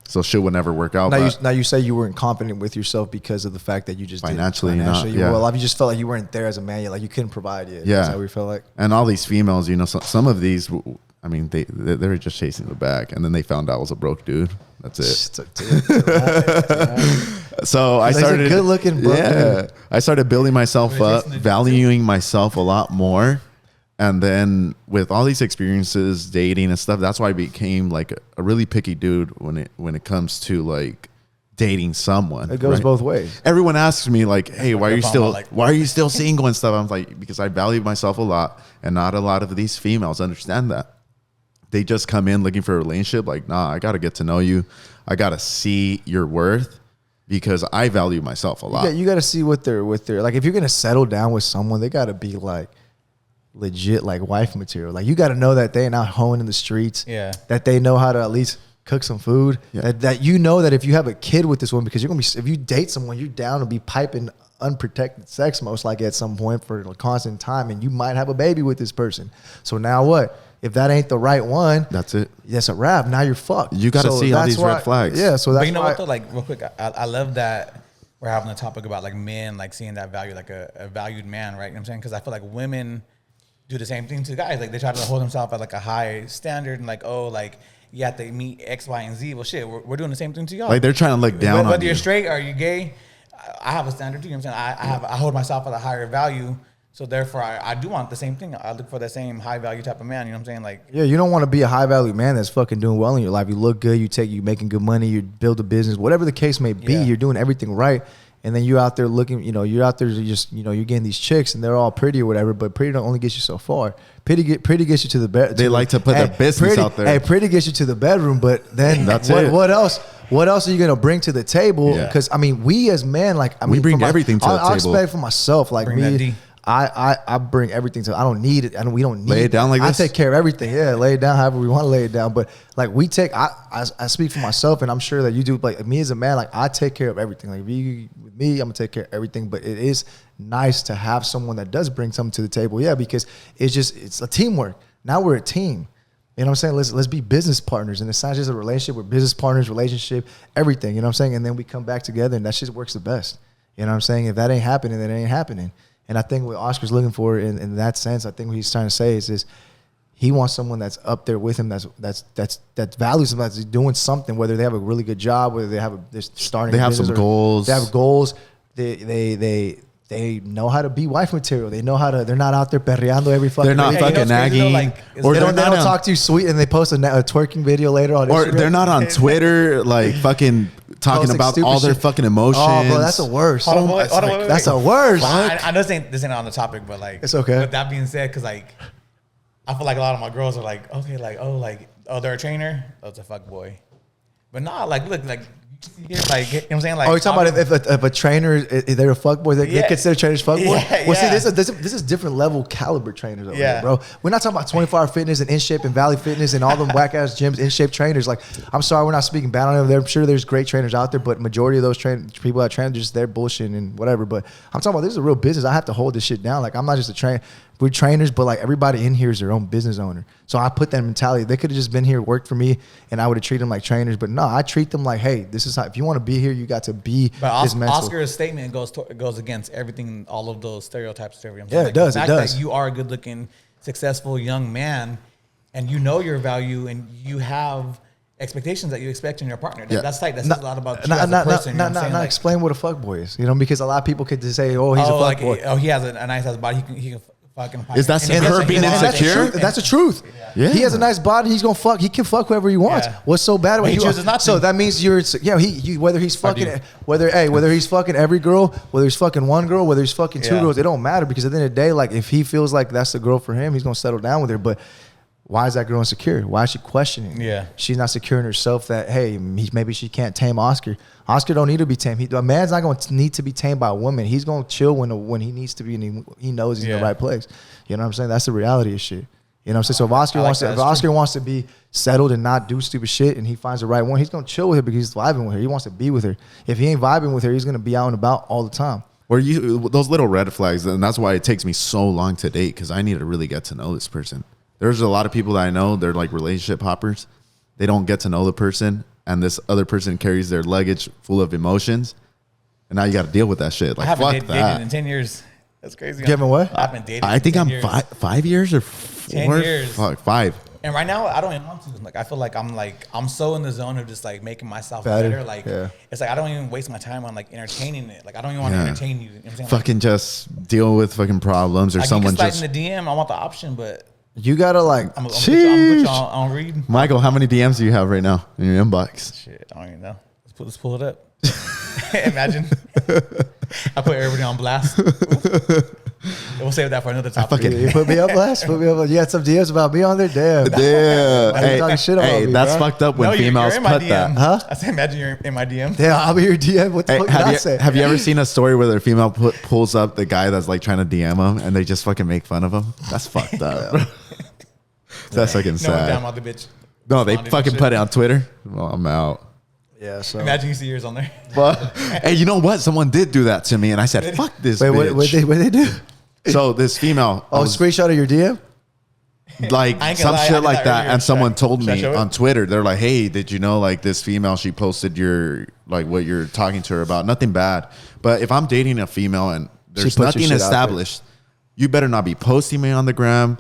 so shit would never work out. Now you say you weren't confident with yourself because of the fact that you just financially well off. You just felt like you weren't there as a man. Like you couldn't provide yet. Yeah, that's how we felt like. And all these females, some of these, I mean, they were just chasing the bag, and then they found out I was a broke dude. That's it. So I started good looking. I started building myself up, valuing myself a lot more, and then with all these experiences, dating and stuff, that's why I became like a really picky dude when it comes to like dating someone. It goes both ways. Everyone asks me like, "Hey, why are you still single and stuff?" I'm like, because I value myself a lot, and not a lot of these females understand that. They just come in looking for a relationship. Like, nah, I got to get to know you. I got to see your worth, because I value myself a lot. Yeah, you got to see what they're like. If you're going to settle down with someone, they got to be like legit, like wife material. Like you got to know that they're not hoeing in the streets. Yeah. That they know how to at least cook some food. Yeah. That that if you have a kid with this one, because you're going to be, if you date someone, you're down to be piping unprotected sex most likely at some point for a constant time, and you might have a baby with this person. So now what? If that ain't the right one, that's it. That's a wrap. Now you're fucked. You got to see all these red flags. Yeah. So that's but you know what though? Like real quick, I love that we're having a topic about like men, like seeing that value, like a valued man, right? You know what I'm saying? Because I feel like women do the same thing to guys. Like they try to hold themselves at like a high standard and like, oh, like you have to meet X, Y, and Z. Well, shit, we're doing the same thing to y'all. Like they're trying to look down on you. Whether you're straight or you're gay, I have a standard too. You know what I'm saying? I hold myself at a higher value. So therefore, I do want the same thing. I look for that same high value type of man. You know what I'm saying? Like, yeah, you don't want to be a high value man that's fucking doing well in your life. You look good. You making good money. You build a business. Whatever the case may be, you're doing everything right. And then you're out there looking. You're out there to just you're getting these chicks and they're all pretty or whatever. But pretty don't only get you so far. Pretty gets you to the bed. They like to put their business out there. Hey, pretty gets you to the bedroom. But then that's it. What else? What else are you gonna bring to the table? Because I mean, we as men, like, we bring everything to the table. I'll expect for myself, like me. I bring everything to. I don't need it. We don't need Lay it down like this? I take care of everything. Yeah, lay it down however we want to lay it down. But like we take, I speak for myself, and I'm sure that you do. Like me as a man, like I take care of everything. Like with me, I'm gonna take care of everything. But it is nice to have someone that does bring something to the table. Yeah, because it's a teamwork. Now we're a team. You know what I'm saying? Let's be business partners. And it's not just a relationship. We're business partners, relationship, everything. You know what I'm saying? And then we come back together, and that shit works the best. You know what I'm saying? If that ain't happening, then it ain't happening. And I think what Oscar's looking for in that sense, I think what he's trying to say is he wants someone that's up there with him, that values him, that's doing something, whether they have a really good job, whether they're starting. They have some goals. They have goals. They know how to be wife material. They know how to. They're not out there perreando every fucking. They're not day. fucking nagging, Or they don't talk to you sweet, and they post a twerking video later on. Or Instagram. they're not on Twitter, like fucking talking Posting about stupid all their shit. fucking emotions. Oh, bro, that's the worst. Hold on, wait. That's the worst. I know this ain't on the topic, but like It's okay. With that being said, because like I feel like a lot of my girls are like, okay, they're a trainer, oh, it's a fuck boy. But nah, like look, like you see here, like you know what I'm saying, like Oh, you're talking about if a trainer, if they're a fuckboy, they Yeah. consider trainers fuckboy? Yeah, Well, see, yeah. this is different level caliber trainers over Yeah. here, bro. We're not talking about 24-hour fitness and In Shape and Valley Fitness and all them whack-ass gyms, In Shape trainers. Like, I'm sorry, we're not speaking bad on them. I'm sure there's great trainers out there, but majority of those people that train, just they're bullshitting and whatever. But I'm talking about this is a real business. I have to hold this shit down. Like, I'm not just a trainer. We're trainers, but like everybody in here is their own business owner. So I put that mentality. They could have just been here, worked for me, and I would have treated them like trainers. But no, I treat them like, hey, this is how. If you want to be here, you got to be But this mental. Oscar's statement goes against everything, all of those stereotypes. Yeah, it does, The it fact does. that you are a good-looking, successful young man, and you know your value, and you have expectations that you expect in your partner. Yeah. That's like that says a lot about you as a person. You know what I'm saying? Like, explain what a fuckboy is. You know, because a lot of people could just say, oh, he's a like, fuckboy. oh, he has a nice ass body. He can fucking. Is that and her being And insecure? That's the truth. Yeah. He has a nice body. He's gonna fuck. He can fuck whoever he wants. Yeah. What's so bad about He you? chooses not to. So that means you're. Yeah. Whether he's fucking whether he's fucking every girl, whether he's fucking one girl, whether he's fucking two Yeah. girls, it don't matter because at the end of the day, like if he feels like that's the girl for him, he's gonna settle down with her. But why is that girl insecure? Why is she questioning? Yeah. She's not secure in herself that, hey, maybe she can't tame Oscar. Oscar don't need to be tamed. A man's not going to need to be tamed by a woman. He's going to chill when he needs to be and he knows he's in the right place. You know what I'm saying? That's the reality of shit. You know what I'm saying? So if Oscar wants to be settled and not do stupid shit and he finds the right one, he's going to chill with her because he's vibing with her. He wants to be with her. If he ain't vibing with her, he's going to be out and about all the time. Or those little red flags, and that's why it takes me so long to date, because I need to really get to know this person. There's a lot of people that I know, they're like relationship hoppers. They don't get to know the person, and this other person carries their luggage full of emotions, and now you got to deal with that shit. Like, I haven't fuck dated that. in 10 years. That's crazy. Kevin, what? I've been dating. I think in I'm 10 years. 5 years or 4. 10 years. Fuck, 5. And right now, I don't even want to. Like, I feel like I'm so in the zone of just like making myself Better. better. Like, Yeah. it's like I don't even waste my time on like entertaining it. Like, I don't even want to Yeah. entertain you. You know what I'm saying? Fucking just deal with fucking problems, or like, someone you can just. slide in the DM. I want the option, but You got to like, I'm gonna put you on read. Michael, how many DMs do you have right now in your inbox? Shit, I don't even know. Let's pull it up. Imagine. I put everybody on blast. We'll save that for another topic. you put me up last? Put me up. You had some DMs about me on there? Damn. Yeah. Why you talking shit about me, that's bro? fucked up when No, females you're in my put DM. that. Huh? I said, imagine you're in my DM. Damn, I'll be your DM. What the Hey, fuck did I say? have you ever seen a story where the female pulls up the guy that's like trying to DM him and they just fucking make fun of him? That's fucked up. Bro. That's fucking No one down sad. about the bitch. No, they Responded fucking and put shit. it on Twitter. Well, I'm out. Yeah, so. Imagine you see yours on there. But hey, you know what? Someone did do that to me, and I said, "Fuck this Wait, bitch." what they do? So this female, I Oh, was screenshot of your DM? like I ain't gonna some lie, I shit did like that that, earlier. and someone told Should I me show it? on Twitter, they're like, "Hey, did you know like this female? She posted your like what you're talking to her about. Nothing bad, but if I'm dating a female and there's puts your nothing shit out there. established, you better not be posting me on the gram,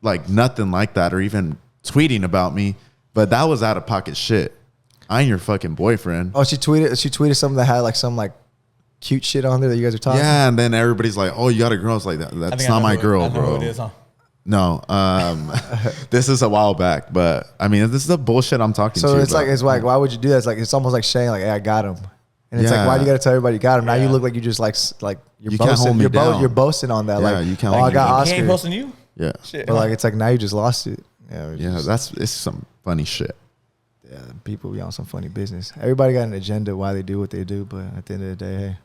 like nothing like that, or even tweeting about me." But that was out of pocket shit. I ain't your fucking boyfriend. Oh, she tweeted something that had like some like cute shit on there that you guys are talking. Yeah, and then everybody's like, "Oh, you got a girl." It's like that. I That's think I not know my who girl, I know bro. who it is, huh? No, this is a while back, but I mean, this is the bullshit I'm talking to. So it's about. like, why would you do that? It's like, it's almost like saying like, hey, I got him. And it's Yeah. like, why do you got to tell everybody you got him? Now you Yeah. look like you just like you're You can't boasting. hold me down. You're boasting on that. Yeah, like, you can't oh, hold I me got down. He ain't Oscar. posting you? yeah, Shit. But like, it's like now you just lost it. Yeah, it's some funny shit. yeah, people be on some funny business. Everybody got an agenda why they do what they do, but at the end of the day, hey,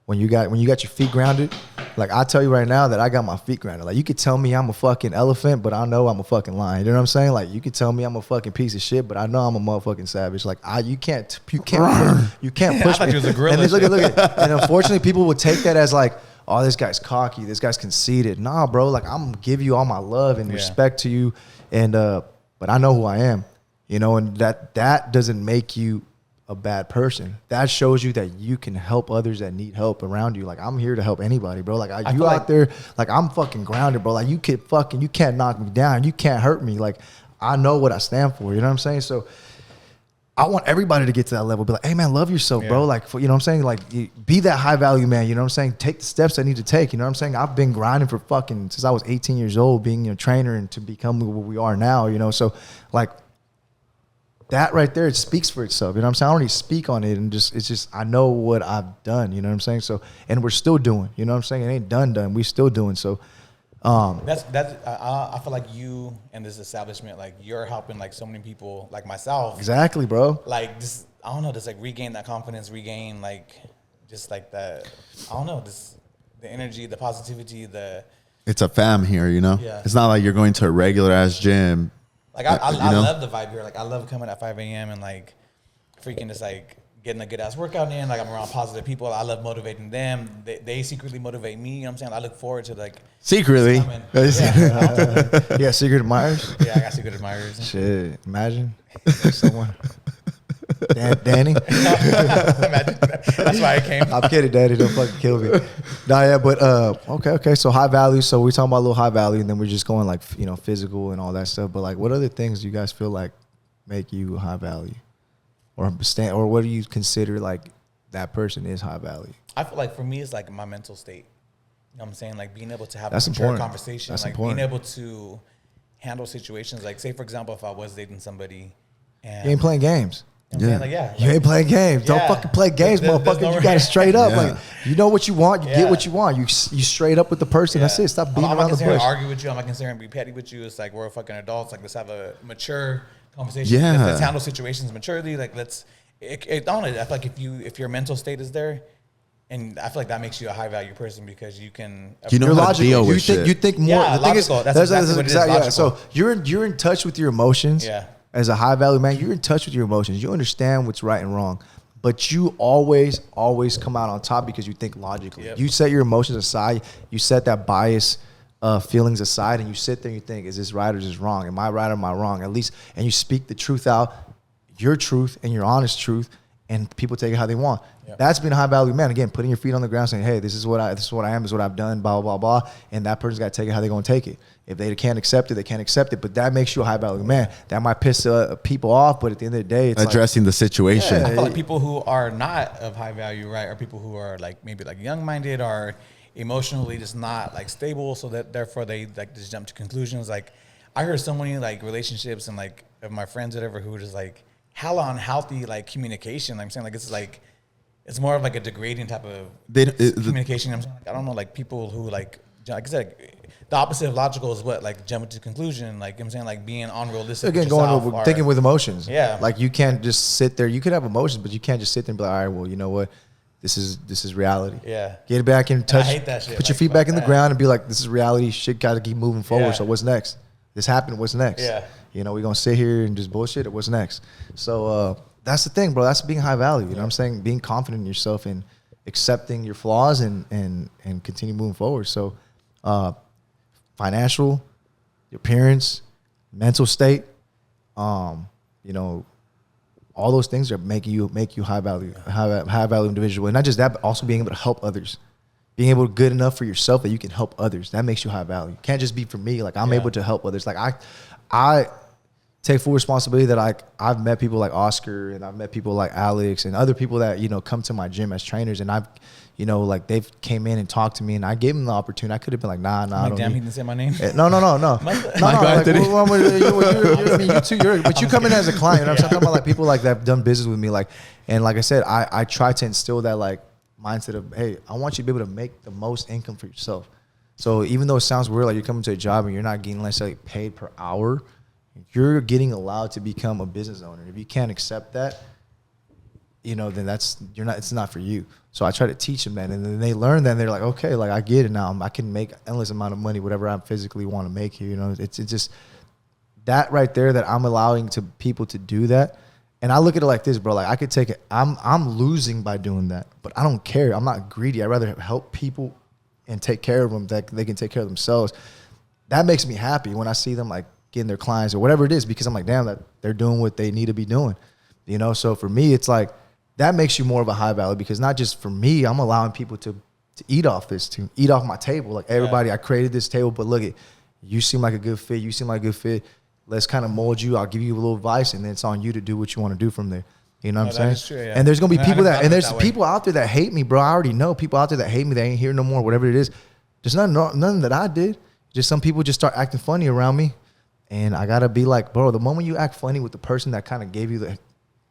when you got your feet grounded Like I tell you right now that I got my feet grounded. Like you could tell me I'm a fucking elephant, but I know I'm a fucking lion. You know what I'm saying? Like you could tell me I'm a fucking piece of shit, but I know I'm a motherfucking savage. Like you can't push I thought me. you was a gorilla. And then look at. And unfortunately, people would take that as like, oh, this guy's cocky, this guy's conceited. Nah, bro. Like I'm gonna give you all my love and respect to you, and but I know who I am, you know, and that doesn't make you a bad person. That shows you that you can help others that need help around you. Like I'm here to help anybody, bro. Like you out there, like I'm fucking grounded, bro. Like you can't knock me down. You can't hurt me. Like I know what I stand for. You know what I'm saying? So I want everybody to get to that level. Be like, hey man, love yourself, bro. Like you know what I'm saying? Like be that high value man. You know what I'm saying? Take the steps I need to take. You know what I'm saying? I've been grinding for fucking since I was 18 years old, being a trainer and to become what we are now. You know, so like. That right there, it speaks for itself. You know what I'm saying? I don't need to speak on it, and it's just I know what I've done. You know what I'm saying? So, and we're still doing. You know what I'm saying? It ain't done. We still doing. So, that's I feel like you and this establishment, like you're helping like so many people, like myself. Exactly, bro. Like this, I don't know, just like regain that confidence, regain like just like that. I don't know, just the energy, the positivity, It's a fam here, you know. Yeah. It's not like you're going to a regular ass gym. Like I love the vibe here. Like I love coming at 5 a.m. and like freaking just like getting a good ass workout in. Like I'm around positive people. I love motivating them. They secretly motivate me. You know what I'm saying? I look forward to like Secretly. Yeah, secret admirers. Yeah, I got secret admirers. Shit, imagine someone. Danny. Imagine that's why I came. I'm kidding, Daddy. Don't fucking kill me. Nah, yeah, but okay. So high value. So we're talking about a little high value, and then we're just going like physical and all that stuff. But like, what other things do you guys feel like make you high value, or what do you consider like that person is high value? I feel like for me, it's like my mental state. You know what I'm saying? Like being able to have That's a mature important. conversation. That's like important. being able to handle situations. Like say for example, if I was dating somebody and You ain't playing games. you know what I'm saying? Like, yeah. You ain't playing games. Don't Yeah. fucking play games, There's motherfucker. no You got to straight up. Yeah. Like, you know what you want. You Yeah. get what you want. You straight up with the person. That's it. Stop beating I'm not around the considering bush. argue with you. I'm not considering be petty with you. It's like we're fucking adults. Like let's have a mature conversation. Yeah. Let's handle situations maturely. Like I feel like if your mental state is there, and I feel like that makes you a high value person because you can. You know You're how to logical. deal You with think shit. you think more. Yeah, the thing is, logical. That's exactly what it is, yeah. logical. So you're in touch with your emotions. Yeah. As a high value man, you're in touch with your emotions. You understand what's right and wrong, but you always come out on top because you think logically. Yep. You set your emotions aside. You set that bias feelings aside, and you sit there and you think, is this right or is this wrong? Am I right or am I wrong? At least, and you speak the truth out, your truth and your honest truth, and people take it how they want. Yep. That's being a high value man. Again, putting your feet on the ground, saying, "Hey, this is what I am. This is what I've done." Blah blah blah. And that person's got to take it how they're going to take it. If they can't accept it, they can't accept it. But that makes you a high value man. That might piss people off, but at the end of the day, it's Addressing the situation. I feel like people who are not of high value, right, are people who are like maybe like young minded or emotionally just not like stable, so that therefore they like just jump to conclusions. Like I heard so many like relationships and like of my friends, whatever, who were just like hella unhealthy like communication. I'm saying like it's more of like a degrading type of communication. I'm saying, like, I don't know, like people who like I said, the opposite of logical is what, like jumping to conclusion. Like I'm saying, like being unrealistic. again with going yourself over or- thinking with emotions. Yeah. Like you can't just sit there. You could have emotions, but you can't just sit there and be like, all right, well, you know what? This is reality. Yeah. Get it back in touch. I hate that shit. Put your Like, feet fuck back in the that. ground and be like, this is reality. Shit got to keep moving forward. Yeah. So what's next? This happened. What's next? Yeah. You know, we're going to sit here and just bullshit. Or what's next? So that's the thing, bro. That's being high value. You know what I'm saying? Being confident in yourself and accepting your flaws and continue moving forward. So financial, your appearance, mental state, you know, all those things are make you high value individual. And not just that, but also being able to help others. Being able to good enough for yourself that you can help others. That makes you high value. Can't just be for me. Like I'm able to help others. Like I take full responsibility that I've met people like Oscar and I've met people like Alex and other people that, you know, come to my gym as trainers, and I've, you know, like they've came in and talked to me and I gave them the opportunity. I could have been like, nah, I Like, don't damn, need. he didn't say my name. No. Like, Anthony. you too. But you come in as a client. You know what I'm talking about, like people like that have done business with me. Like, and like I said, I try to instill that like mindset of, hey, I want you to be able to make the most income for yourself. So even though it sounds weird, like you're coming to a job and you're not getting necessarily paid per hour, you're getting allowed to become a business owner. If you can't accept that, then it's not for you. So I try to teach them that, and then they learn that, and they're like, okay, like I get it now. I can make endless amount of money, whatever I physically want to make here. It's just that right there that I'm allowing to people to do that. And I look at it like this, bro. Like I could take it. I'm losing by doing that, but I don't care. I'm not greedy. I'd rather help people and take care of them that they can take care of themselves. That makes me happy when I see them like getting their clients or whatever it is, because I'm like, damn, that they're doing what they need to be doing. So for me, it's like that makes you more of a high value, because not just for me, I'm allowing people to eat off this, to eat off my table. Like everybody, I created this table, but look at you, seem like a good fit. You seem like a good fit. Let's kind of mold you. I'll give you a little advice, and then it's on you to do what you want to do from there. You know what I'm saying? True, yeah. And there's gonna be people and there's that people out there that hate me, bro. I already know people out there that hate me. They ain't here no more. Whatever it is, there's nothing that I did. Just some people just start acting funny around me, and I gotta be like, bro. The moment you act funny with the person that kind of gave you the,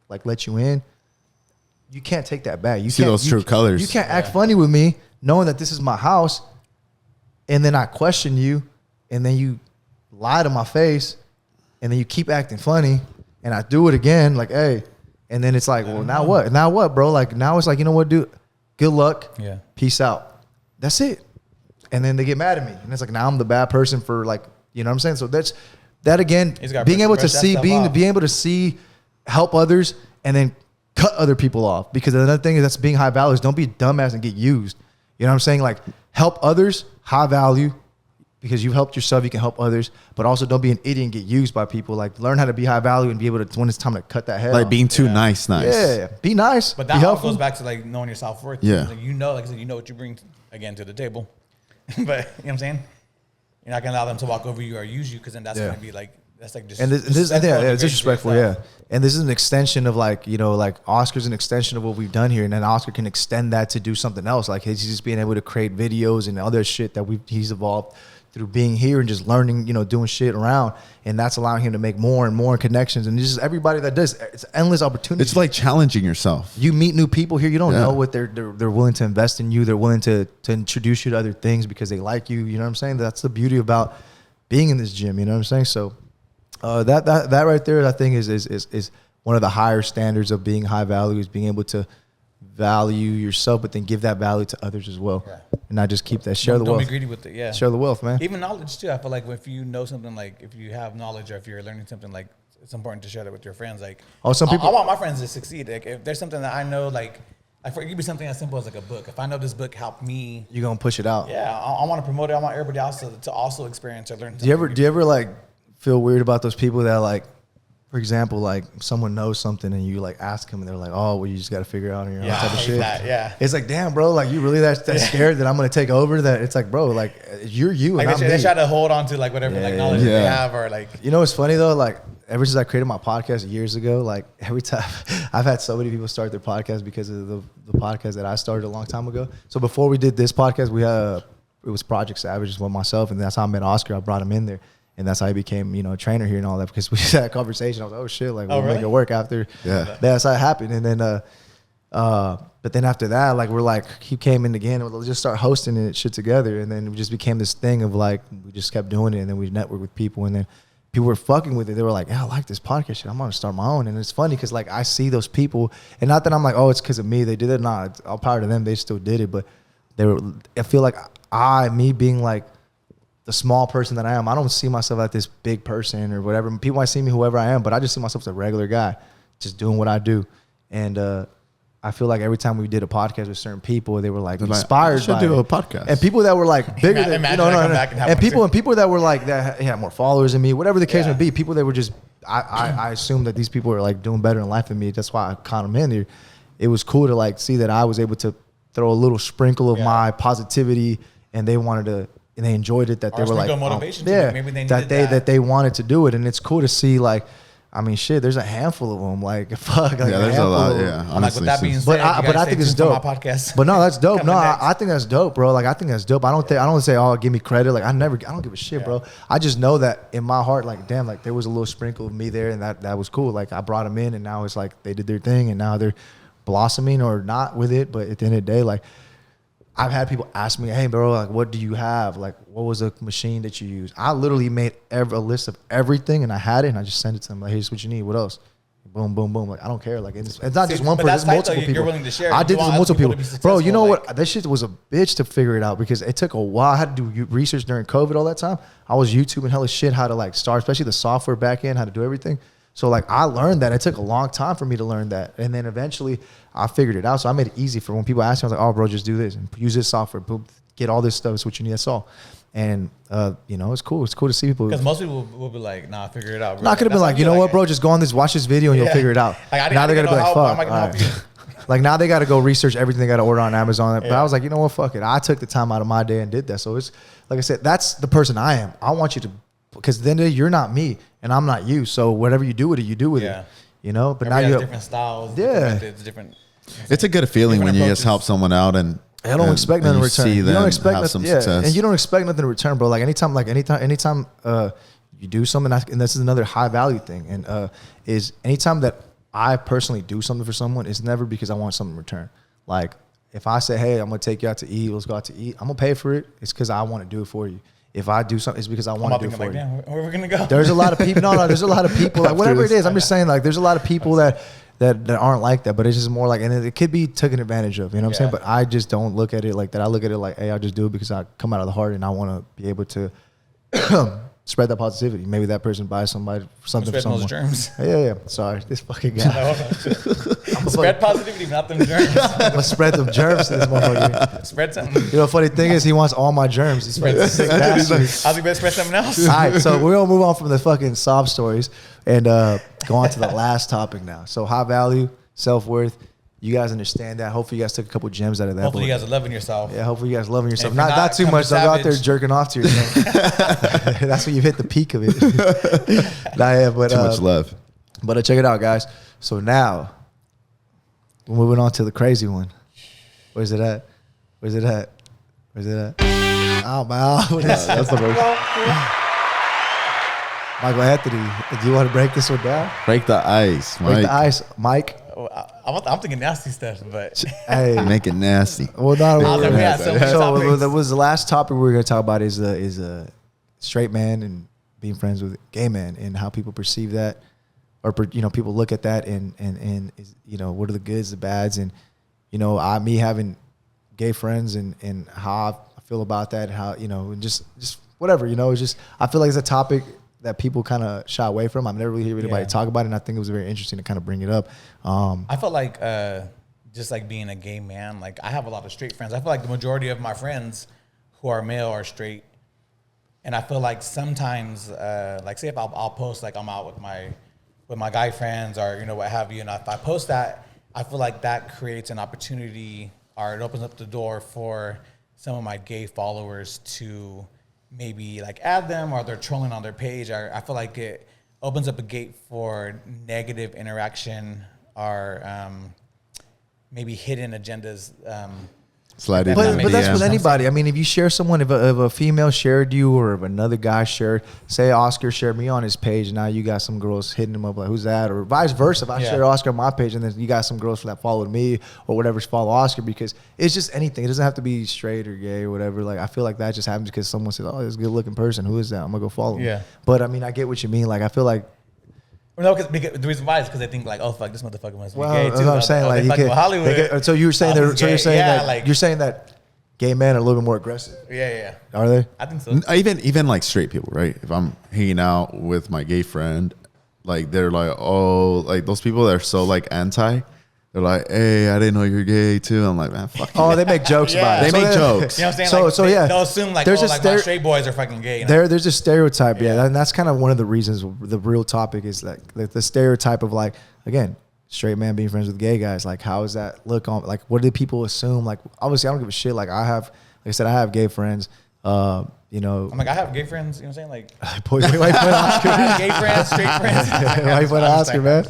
like, let you in, you can't take that back. You see those true colors. You can't act funny with me, knowing that this is my house, and then I question you, and then you lie to my face, and then you keep acting funny, and I do it again, like, hey, and then it's like, well, now what? Now what, bro? Like, now it's like, you know what, dude? Good luck. Yeah. Peace out. That's it. And then they get mad at me, and it's like, now I'm the bad person for, like, you know what I'm saying? So that again, being able to see, help others, and then cut other people off. Because another thing that's being high value is don't be a dumbass and get used. You know what I'm saying? Like, help others, high value, because you've helped yourself, you can help others, but also don't be an idiot and get used by people. Like, learn how to be high value and be able to, when it's time to cut that head Like off. being too nice. Yeah, be nice. But be that all helpful. goes back to like knowing your self-worth. Yeah. Like, like I said, you know what you bring again to the table. But you know what I'm saying? You're not gonna allow them to walk over you or use you, because then that's gonna be like, that's like And this it's disrespectful, yeah. And this is an extension of, like, like Oscar's an extension of what we've done here, and then Oscar can extend that to do something else. Like, he's just being able to create videos and other shit that he's evolved through being here and just learning, doing shit around, and that's allowing him to make more and more connections. And just everybody that does, it's endless opportunities. It's like challenging yourself. You meet new people here. You don't know what they're willing to invest in you. They're willing to introduce you to other things because they like you. You know what I'm saying? That's the beauty about being in this gym. You know what I'm saying? So that right there, I think is one of the higher standards of being high value, is being able to value yourself, but then give that value to others as well, and not just keep that. Share the wealth. Don't be greedy with it. Yeah, share the wealth, man. Even knowledge too. I feel like if you know something, like if you have knowledge or if you're learning something, like it's important to share that with your friends. Like, some people, I want my friends to succeed. Like, if there's something that I know, like it could be something as simple as like a book. If I know this book helped me, you're gonna push it out. Yeah, I want to promote it. I want everybody else to also experience or learn. Do you ever like feel weird about those people that, like, for example, like someone knows something and you like ask them and they're like, oh, well, you just got to figure it out on your own type of shit. Yeah. It's like, damn, bro, like you really that scared that I'm going to take over that? It's like, bro, like you're you like and I'm me. They try to hold on to like whatever like knowledge they have, or like. You know what's funny though? Like ever since I created my podcast years ago, like every time I've had so many people start their podcast because of the podcast that I started a long time ago. So before we did this podcast, we had it was Project Savage, just one myself, and that's how I met Oscar. I brought him in there. And that's how he became, a trainer here and all that, because we had a conversation. I was like, oh shit, like we'll make it work after. Yeah. That's how it happened. And then, but then after that, like we're like, he came in again and we'll just start hosting it shit together. And then we just became this thing of like, we just kept doing it. And then we networked with people, and then people were fucking with it. They were like, yeah, I like this podcast shit. I'm going to start my own. And it's funny because like I see those people, and not that I'm like, oh, it's because of me they did it. Nah, it's all power to them. They still did it. But I feel like me being like, the small person that I am, I don't see myself as this big person or whatever. People might see me whoever I am, but I just see myself as a regular guy, just doing what I do. And I feel like every time we did a podcast with certain people, they were like inspired by do a podcast. And people that were like bigger than and people that were like that had more followers than me, whatever the case may be. People that were just I assume that these people are like doing better in life than me. That's why I count them in there. It was cool to like see that I was able to throw a little sprinkle of my positivity, and they wanted to. And they enjoyed it. That they were like, motivation maybe they that they wanted to do it, and it's cool to see. Like, I mean, shit. There's a handful of them. Like, fuck. Like, there's a lot. Yeah, honestly. Like, with that being said, but I think it's dope. But no, that's dope. No, I think that's dope, bro. Like, I think that's dope. I don't say, oh, give me credit. Like, I don't give a shit, bro. I just know that in my heart, like, damn, like there was a little sprinkle of me there, and that was cool. Like, I brought them in, and now it's like they did their thing, and now they're blossoming or not with it. But at the end of the day, like. I've had people ask me, hey, bro, like, what do you have? Like, what was a machine that you use? I literally made a list of everything, and I had it, and I just sent it to them. Like, here's what you need. What else? Boom, boom, boom. Like I don't care. Like it's not See, just one but person. It's that's tight, multiple though. people. You're willing to share. I You did it want with other multiple people people. to be Bro, you know successful, what? That shit was a bitch to figure it out because it took a while. I had to do research during COVID all that time. I was YouTubing hella shit how to like start, especially the software back end, how to do everything. So like I learned that. It took a long time for me to learn that, and then eventually I figured it out. So I made it easy for when people ask me. I was like, "Oh, bro, just do this and use this software. Boom, get all this stuff. It's what you need. That's all." And you know, it's cool. It's cool to see people. Because most people will be like, "Nah, figure it out." Bro. Not gonna be like, you know what, bro? Just go on this, watch this video, and you'll figure it out. Like, now they're gonna be like, how fuck. am I gonna help you? Like now they got to go research everything they got to order on Amazon. But I was like, you know what, fuck it. I took the time out of my day and did that. So it's like I said, that's the person I am. I want you to, because then you're not me and I'm not you. So whatever you do with it, you do with it. You know. But Everybody now has you different styles, Yeah. different methods, different. It's a good feeling when Different you just help approaches. someone out and I don't expect nothing in return. See You them don't expect have nothing, some yeah, success. and you don't expect nothing in return, bro. Like anytime you do something, and this is another high value thing, and is anytime that I personally do something for someone, it's never because I want something in return. Like if I say, hey, I'm gonna take you out to eat, let's go out to eat, I'm gonna pay for it. It's because I want to do it for you. If I do something, it's because I want to do it for like, you. damn, where are we gonna go? There's a lot of people. No, there's a lot of people. Like whatever it is, I'm just saying. Like there's a lot of people that aren't like that. But it's just more like, and it could be taken advantage of. You know what I'm saying? But I just don't look at it like that. I look at it like, hey, I'll just do it because I come out of the heart and I want to be able to spread that positivity. Maybe that person buys something for Spread someone. those germs. Yeah. Sorry, this fucking guy. Spread positivity, not them germs. I'm gonna spread them germs to this motherfucker. Spread something. You know, funny thing is, he wants all my germs. He's Spread sick something. bastard. How's he better spread something else? All right, so we're gonna move on from the fucking sob stories and go on to the last topic now. So high value, self-worth. You guys understand that. Hopefully you guys took a couple gems out of that. Hopefully you guys are loving yourself. Yeah, hopefully you guys loving yourself. If Not you're not not, too come much. to Don't go out there Savage. jerking off to yourself. That's when you hit the peak of it. But Too much love. But check it out, guys. So now we're moving on to the crazy one. Where's it at? Oh, my. That's the first. Michael Anthony, do you want to break this one down? Break the ice, Break Mike. the ice, Mike. I'm thinking nasty stuff, but Hey, Make it nasty. well, no. we had so many So topics. that was the last topic we were going to talk about is a straight man and being friends with gay men and how people perceive that, or people look at that and is, what are the goods, the bads, and me having gay friends and how I feel about that, and how and just whatever, it's just I feel like it's a topic that people kind of shy away from. I've never really heard anybody talk about it, and I think it was very interesting to kind of bring it up. I felt like just like being a gay man, like I have a lot of straight friends. I feel like the majority of my friends who are male are straight, and I feel like sometimes, like say if I'll post like I'm out with my guy friends or what have you, and if I post that, I feel like that creates an opportunity or it opens up the door for some of my gay followers to maybe like add them or they're trolling on their page. Or I feel like it opens up a gate for negative interaction or maybe hidden agendas. Slide in. But that's with DMs. anybody. I mean, if you share someone, if a female shared you or if another guy shared, say Oscar shared me on his page, and now you got some girls hitting him up like, who's that? Or vice versa. If I share Oscar on my page and then you got some girls that followed me or whatever's follow Oscar, because it's just anything. It doesn't have to be straight or gay or whatever. Like, I feel like that just happens because someone says, oh, this good looking person. Who is that? I'm going to go follow him. Yeah. But I mean, I get what you mean. Like, I feel like, No, because the reason why is because they think like, oh fuck, this motherfucker must be well, gay that's too. what I'm saying. Like, they you fucking can, with Hollywood. so you're saying Oh, that, he's so you're gay. saying Yeah, that, like- you're saying that gay men are a little bit more aggressive. Yeah. Are they? I think so. Even like straight people, right? If I'm hanging out with my gay friend, like they're like, oh, like those people that are so like anti. They're like, hey, I didn't know you're gay too. I'm like, man, fuck you. Oh, they make jokes about it. They make jokes. You know what I'm saying? So- Like, so, yeah. they'll assume like, There's oh, a like my stere- straight boys are fucking gay. You know? There's a stereotype, yeah, and that's kind of one of the reasons. The real topic is like the stereotype of like, again, straight man being friends with gay guys. Like, how does that look on? Like, what do people assume? Like, obviously, I don't give a shit. Like, like I said, I have gay friends. I'm like, I have gay friends. You know what I'm saying? Like, Why put Oscar? I have gay friends, straight friends. Why put Oscar, man?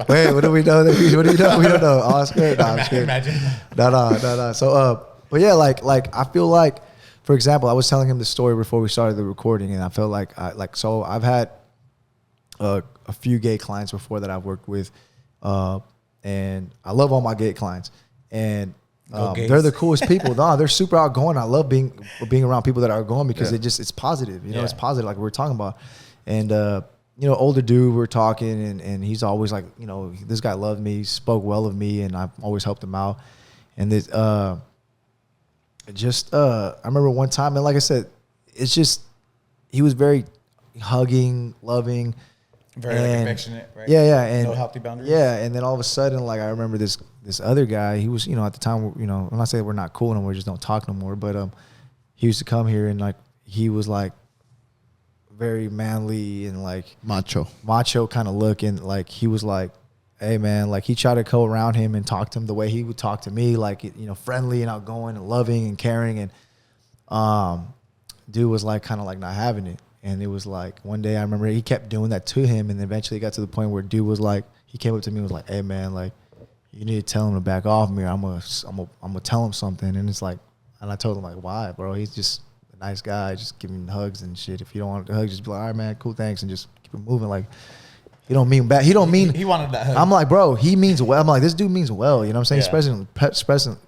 Wait, what do we know? What do you know? We don't know Oscar. No, I'm just kidding. Imagine. No. So, but yeah, like I feel like, for example, I was telling him the story before we started the recording, and I felt like I've had a few gay clients before that I've worked with, and I love all my gay clients, and they're the coolest people. No, they're super outgoing. I love being around people that are outgoing because it's positive. It's positive. Like we were talking about, and older dude. We're talking, and he's always like, this guy loved me, he spoke well of me, and I've always helped him out. And this, I remember one time, and like I said, it's just, he was very hugging, loving, very like, affectionate, right? Yeah, and no healthy boundaries. Yeah, and then all of a sudden, like I remember this other guy. He was, at the time, I'm not saying we're not cool no more, we just don't talk no more. But he used to come here, and like he was like very manly and like macho kind of look, and like he was like, hey man, like he tried to go around him and talk to him the way he would talk to me, like friendly and outgoing and loving and caring, and dude was like kind of like not having it. And it was like one day I remember he kept doing that to him, and eventually it got to the point where dude was like, he came up to me and was like, hey man, like you need to tell him to back off me, or I'm gonna tell him something. And it's like, and I told him like, why, bro? He's just a nice guy, just give him hugs and shit. If you don't want the hug, just be like, all right man, cool, thanks, and just keep it moving. Like he don't mean bad. He wanted that hug. I'm like, bro, he means well. I'm like, this dude means well. You know what I'm saying? Yeah.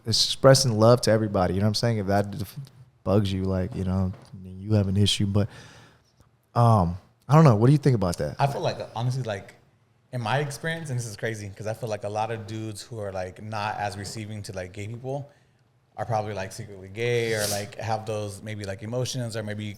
Expressing love to everybody. You know what I'm saying? If that bugs you, like, you have an issue. But I don't know. What do you think about that? I feel like, honestly, like in my experience, and this is crazy because I feel like a lot of dudes who are like not as receiving to like gay people are probably like secretly gay, or like have those maybe like emotions or maybe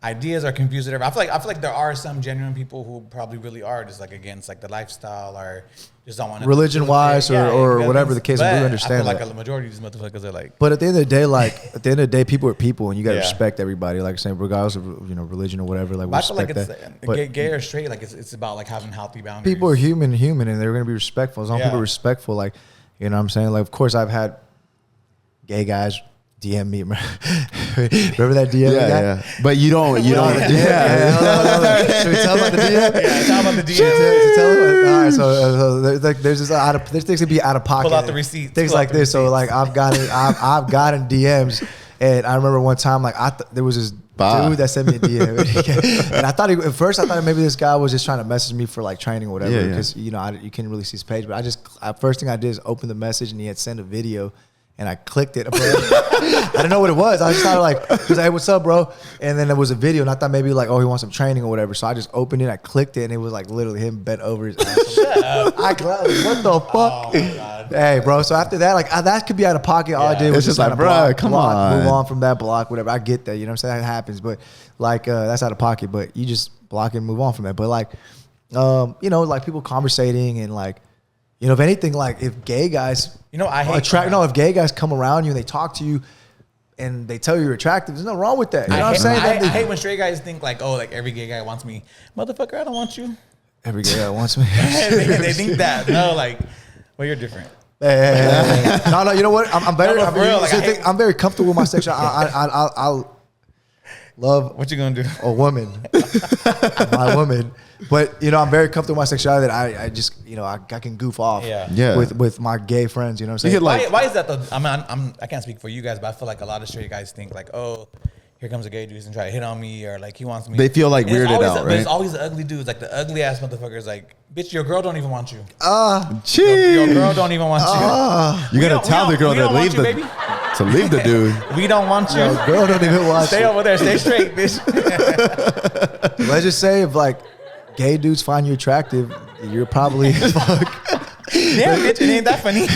ideas are confused. Whatever. I feel like there are some genuine people who probably really are just like against like the lifestyle, or just don't want to religion wise, or whatever the case. We understand. I feel like a majority of these motherfuckers are like. But at the end of the day, people are people, and you got to respect everybody. Like saying, regardless of religion or whatever. Like we I feel like respect it's that. gay or straight. Like it's about like having healthy boundaries. People are human, and they're gonna be respectful. As long as people are respectful, like what I'm saying. Like of course I've had gay guys DM me. Remember that DM? Yeah. But you don't. Should we tell about the DM? Yeah, tell about the DM. Tell them. All right. So there's this there's things to be out of pocket. Pull out the receipts. Things like this. So like I've gotten DMs, and I remember one time like there was this dude that sent me a DM, and I thought at first maybe this guy was just trying to message me for like training or whatever, because you couldn't really see his page. But first thing I did is open the message, and he had sent a video. And I clicked it. I didn't know what it was. I just thought like, he was like, hey, what's up, bro? And then there was a video, and I thought maybe like, oh, he wants some training or whatever. So I just opened it, I clicked it, and it was like literally him bent over his ass. What the fuck? Oh my God. Hey, bro. So after that, like that could be out of pocket. All I did was just like, bro, come on, move on from that block, whatever. I get that. You know what I'm saying? That happens, but like that's out of pocket. But you just block it and move on from that. But like, like people conversating and like. If anything, like if gay guys, I hate if gay guys come around you and they talk to you and they tell you you're attractive, there's nothing wrong with that. You know what I'm saying? I hate when straight guys think like, oh, like every gay guy wants me. Motherfucker, I don't want you. Every gay guy wants me. they think that. No, like, well, you're different. Hey. No, you know what? I'm very, I'm very comfortable with my sexuality. I'll love. What you gonna do? A woman, my woman. But I'm very comfortable with my sexuality. That I just I can goof off. With my gay friends. You know what I'm saying? Why is that though? I can't speak for you guys, but I feel like a lot of straight guys think like, oh, here comes a gay dude and try to hit on me, or like he wants me. They feel like weirded out, right? There's always the ugly dudes, like the ugly ass motherfuckers. Like, bitch, your girl don't even want you. Your girl don't even want you. You gotta tell the girl to leave leave the dude. We don't want you. Your girl don't even want you. Stay over there. Stay straight, bitch. Let's just say if like gay dudes find you attractive, you're probably fuck. Damn, bitch, it ain't that funny.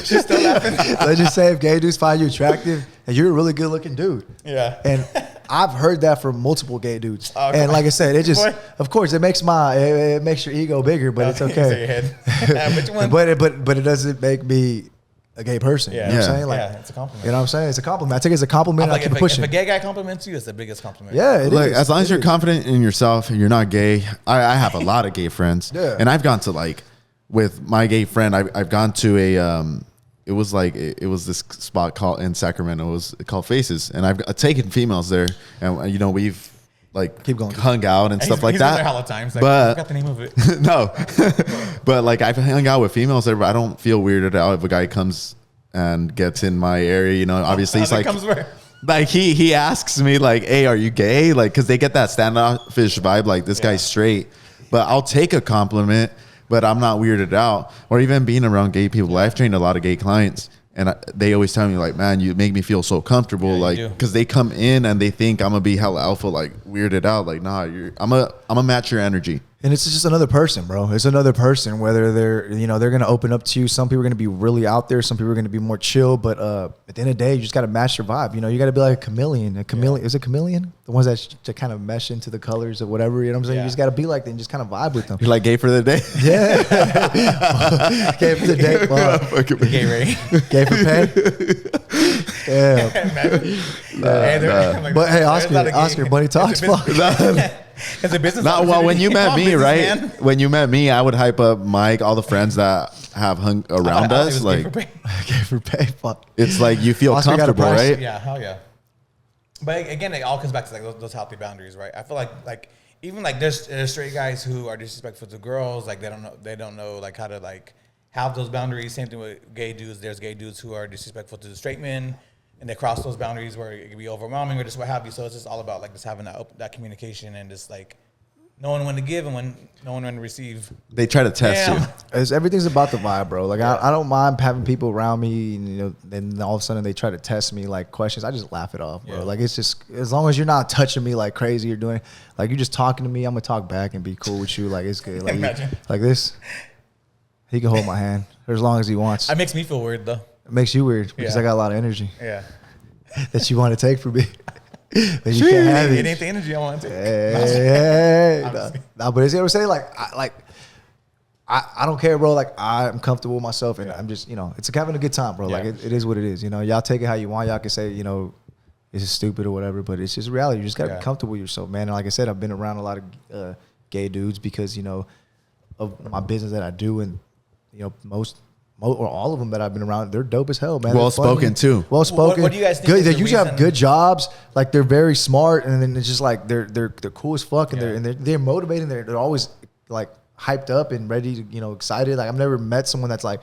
She's still laughing. Let's just say if gay dudes find you attractive, and you're a really good looking dude. Yeah. And I've heard that from multiple gay dudes. And like I said, it just, of course, it makes your ego bigger, but it's okay. Which one? but it doesn't make me a gay person. Yeah. You know what I'm saying? Like, it's a compliment. You know what I'm saying? It's a compliment. I take it as a compliment. I keep pushing. If a gay guy compliments you, it's the biggest compliment. Yeah, it is. As long as you're confident in yourself, you're not gay. I have a lot of gay friends. Yeah. And I've gone to like, with my gay friend, I've gone to it was this spot called in Sacramento. It was called Faces. And I've taken females there. And, we've like keep going, hung out and stuff like he's that. Been there hella times. Like, but I forgot the name of it. No, but like I've hung out with females there, but I don't feel weirded out if a guy comes and gets in my area. Obviously he's like he asks me like, hey, are you gay? Like, cause they get that standoffish vibe. Like this guy's straight, but I'll take a compliment, but I'm not weirded out. Or even being around gay people. I've trained a lot of gay clients. And they always tell me like, man, you make me feel so comfortable, Yeah, you like do. because they come in and they think I'm gonna be hella alpha, like weirded out, like nah, I'm a match your energy. And it's just another person, bro. It's another person. Whether they're, you know, they're gonna open up to you. Some people are gonna be really out there. Some people are gonna be more chill. But at the end of the day, you just gotta match your vibe. You know, you gotta be like a chameleon. A chameleon is a chameleon. The ones that kind of mesh into the colors of whatever. You know what I'm saying? Yeah. You just gotta be like that and just kind of vibe with them. You're like gay for the day. Yeah. Gay for the day. Wow. Gay ready. Gay for pay. Yeah. But hey, Oscar, money talks. Fuck. It's a business. No, well, when you met Come on, me, right? businessman. When you met me, I would hype up Mike, all the friends that have hung around I thought it us. was Like, gay for pay. Gay for pay. Fuck. it's like you feel Oscar got a comfortable, price. right? Yeah, hell yeah. But again, it all comes back to like those healthy boundaries, right? I feel like even like there's straight guys who are disrespectful to girls, like they don't know like how to like have those boundaries. Same thing with gay dudes. There's gay dudes who are disrespectful to the straight men, and they cross those boundaries where it can be overwhelming or just what have you. So it's just all about like just having that communication and just like knowing when to give and knowing when to receive. They try to test Damn. you. Everything's about the vibe, bro. Like I don't mind having people around me, and, you know, then all of a sudden they try to test me like questions. I just laugh it off, bro. Yeah. Like it's just as long as you're not touching me like crazy or doing like you're just talking to me, I'm gonna talk back and be cool with you. Like it's good. Like Imagine. like this. He can hold my hand for as long as he wants. It makes me feel weird though. It makes you weird because Yeah. I got a lot of energy Yeah. that you want to take from me. But you can't have It it. ain't the energy I want to. Hey, I'm nah, just kidding. nah, but it's what I'm saying. Like, I don't care, bro. Like, I'm comfortable with myself, and I'm just, you know, it's like having a good time, bro. Like, Yeah. it is what it is. You know, y'all take it how you want. Y'all can say, you know, this is stupid or whatever, but it's just reality. You just gotta Yeah. be comfortable with yourself, man. And like I said, I've been around a lot of gay dudes because, you know, of my business that I do, and you know, most or all of them that I've been around, they're dope as hell, man. They're Well spoken, funny. too. Well spoken. What do you guys think Good. is They the usually have reason- good jobs. Like they're very smart, and then it's just like they're cool as fuck, and Yeah. they're motivated. They're always like hyped up and ready to, you know, excited. Like I've never met someone that's like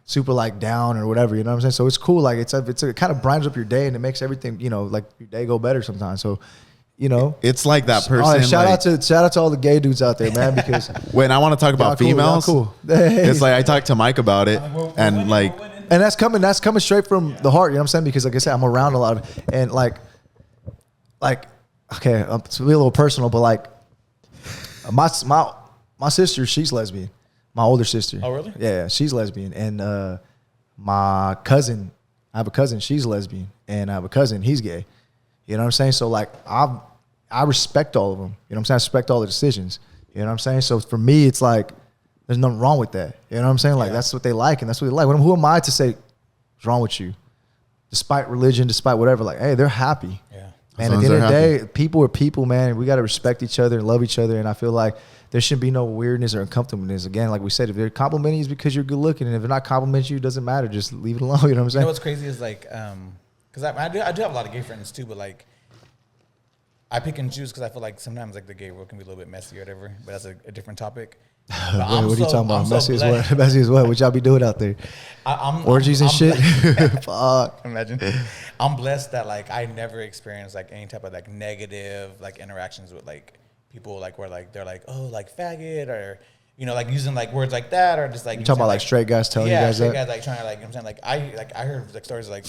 super like down or whatever. You know what I'm saying? So it's cool. Like it kind of brightens up your day, and it makes everything, you know, like your day go better sometimes. So, you know. It's like that person. All right, shout like, out to all the gay dudes out there, man, because when I want to talk about y'all females, cool. it's like I talked to Mike about it, We're and winning, like we're winning. and that's coming straight from the heart. You know what I'm saying? Because like I said, I'm around a lot of, and like okay, it's a little personal, but like my sister, she's lesbian. My older sister. Oh, really? Yeah, she's lesbian, and my cousin, I have a cousin, she's lesbian, and I have a cousin, he's gay. You know what I'm saying? So like I respect all of them. You know what I'm saying? I respect all the decisions. You know what I'm saying? So for me, it's like there's nothing wrong with that. You know what I'm saying? Like that's what they like, and that's what they like. Who am I to say what's wrong with you? Despite religion, despite whatever, like, hey, they're happy. Yeah. And long at as the end of the they're day, people are people, man. We got to respect each other and love each other. And I feel like there shouldn't be no weirdness or uncomfortableness. Again, like we said, if they're complimenting you, it's because you're good looking. And if they're not complimenting you, it doesn't matter. Just leave it alone. You know what I'm You saying? know what's crazy is like, because I do have a lot of gay friends too, but like, I pick and choose because I feel like sometimes like the gay world can be a little bit messy or whatever. But that's a different topic. But Wait, I'm what are you so- talking about? I'm so Messy as blessed. what? Messy as what? What y'all be doing out there? Orgies and I'm shit? blessed. Fuck. Imagine. I'm blessed that like I never experienced like any type of like negative like interactions with like people like where like they're like, oh, like faggot, or you know, like using like words like that, or just like You talking about like straight guys telling you guys straight that? guys like trying to like, you know what I'm saying, like I heard like stories of, like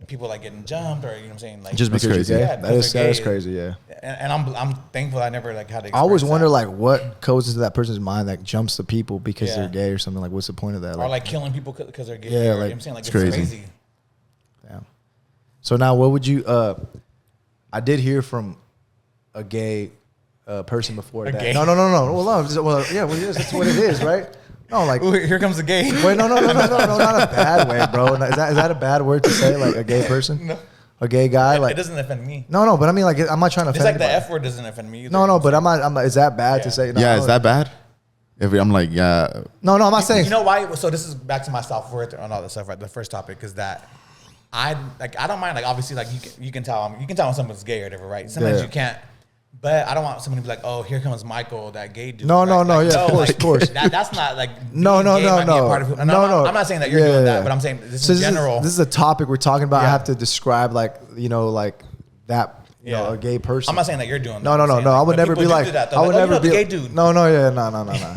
people like getting jumped, or you know what I'm saying, like Just That's because you're crazy. gay? Yeah, that because is they're that is gay. crazy, yeah. and I'm thankful I never like had to I always experience wonder that. like what goes into that person's mind that jumps to people because Yeah. they're gay or something. Like what's the point of that? or like killing people because they're gay. Yeah, or, you know like, what I'm saying, like it's it's crazy. crazy. Damn. So now, what would you? I did hear from a gay person before A that. gay? No. Well, yeah, well, yes, that's what it is, right? No, like, Ooh, here comes the gay. wait, no, not a bad way, bro. Is that a bad word to say? Like a gay person, No. a gay guy, It like doesn't offend me. no, but I mean, like, I'm not trying to Just offend like the anybody. F word doesn't offend me either. No, but I'm not. Is that bad to Yeah. say? No, yeah, no, is that bad? If I'm like, yeah, No, I'm not saying. You know why? So this is back to my self-worth and all that stuff, right? The first topic is that I don't mind, like, obviously, like you can tell when someone's gay or whatever, right? Sometimes Yeah. you can't, but I don't want someone to be like, oh, here comes Michael, that gay dude. No, right? no, Like, yeah, of like, course. That's not like No, being gay might be a no. part of who- and No. I'm not saying that you're Yeah, doing yeah. that, but I'm saying this So in general. This is a topic we're talking about. I Yeah. have to describe like like that. You know, a gay person. I'm not saying that you're doing that. No. I'm saying, I like, would but never people be do like. do that. They're I would like, oh, never you know, be the gay dude. No, yeah, no.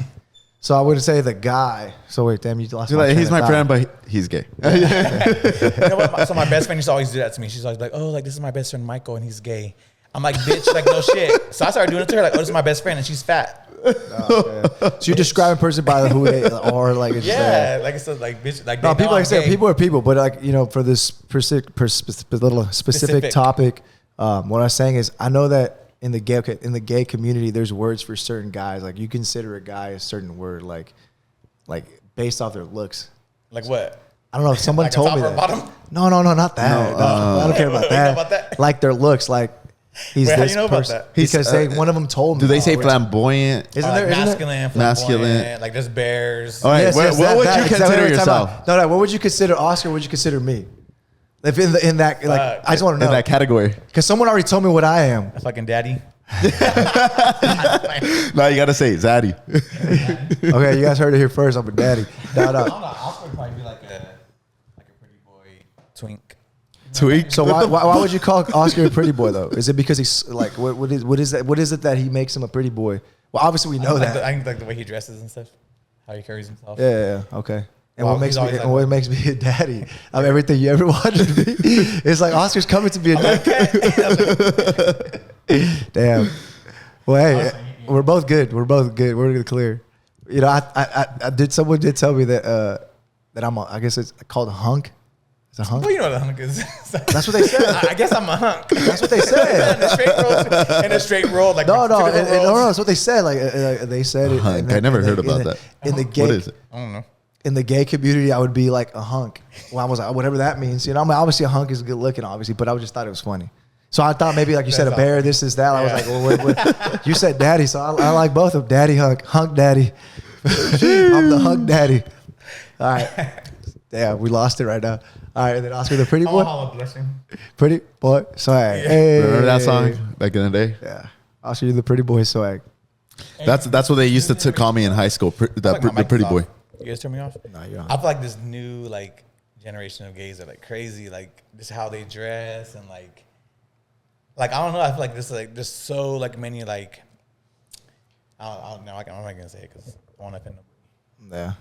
So I would say the guy. So wait, damn, you lost. You're my like, train he's of my thought. friend, but he's gay. You know what? So my best friend used to always do that to me. She's always like, "Oh, like this is my best friend Michael, and he's gay." I'm like, "Bitch, like no shit." So I started doing it to her, like, "Oh, this is my best friend, and she's fat." So you're describing a person by who they are, like it's just, Yeah, like I said, like bitch, like No, they people know like I I'm said, gay. people are people, but like for this specific Specific. topic, what I'm saying is I know that in the gay community, there's words for certain guys. Like you consider a guy a certain word, like based off their looks. Like what? I don't know if someone Like a told top me or that. bottom? No, not that. No, I don't care about You know that. about that? Like their looks, like he's Wait, how this you know about person. that? Because one of them told me. Do they say Oh, flamboyant? Isn't Like there? Isn't there? masculine, Masculine. flamboyant, like there's bears. All right, Yes, what, yes, what would that- you exactly consider what I'm talking yourself about. No, what would you consider Oscar? What would you consider me? If in that, like, I just want to in know. that category? Because someone already told me what I am. A fucking daddy. No, you got to say Zaddy. Okay, you guys heard it here first. I'm a daddy. No, I don't no. know. Oscar would probably be like a pretty boy twink. Tweak. So why would you call Oscar a pretty boy though? Is it because he's like what is it that he makes him a pretty boy? Well, obviously we know Like that. I think like the way he dresses and stuff, how he carries himself. Yeah, okay. And Well, what makes he's me always and what makes me a daddy? I'm everything you ever wanted to be. It's like Oscar's coming to be a daddy. Damn. Well, hey, we're both good. We're gonna clear. You know, I did. Someone did tell me that that I guess it's called a hunk. It's a hunk. Well, you know what a hunk is. That's what they said. I guess I'm a hunk. That's what they said. in a straight road, like No, typical roads. that's what they said. Like they said it. hunk. in the- I never in the- heard about in the- that. In the gay, What is it? I don't know. in the gay community, I would be like a hunk. Well, I was like, whatever that means. You know, I mean, obviously a hunk is good looking, obviously, but I just thought it was funny. So I thought maybe like you said a That's bear, this is that. I was Yeah. like, well, what? You said daddy, so I like both of them. Daddy hunk daddy. I'm the hunk daddy. All right. Damn, we lost it right now. All right, and then Oscar the pretty Oh, boy. holla, blessing. Pretty boy swag. Hey. Remember that song back in the day? Yeah. Oscar the pretty boy swag. That's what they used to call me in high school. I feel like my The mic pretty is boy. off. You guys turn me off? No, you're on. I feel like this new like generation of gays are like crazy, like just how they dress and like I don't know. I feel like there's so like many like I don't know. I'm not gonna say it because I want to offend them. Yeah.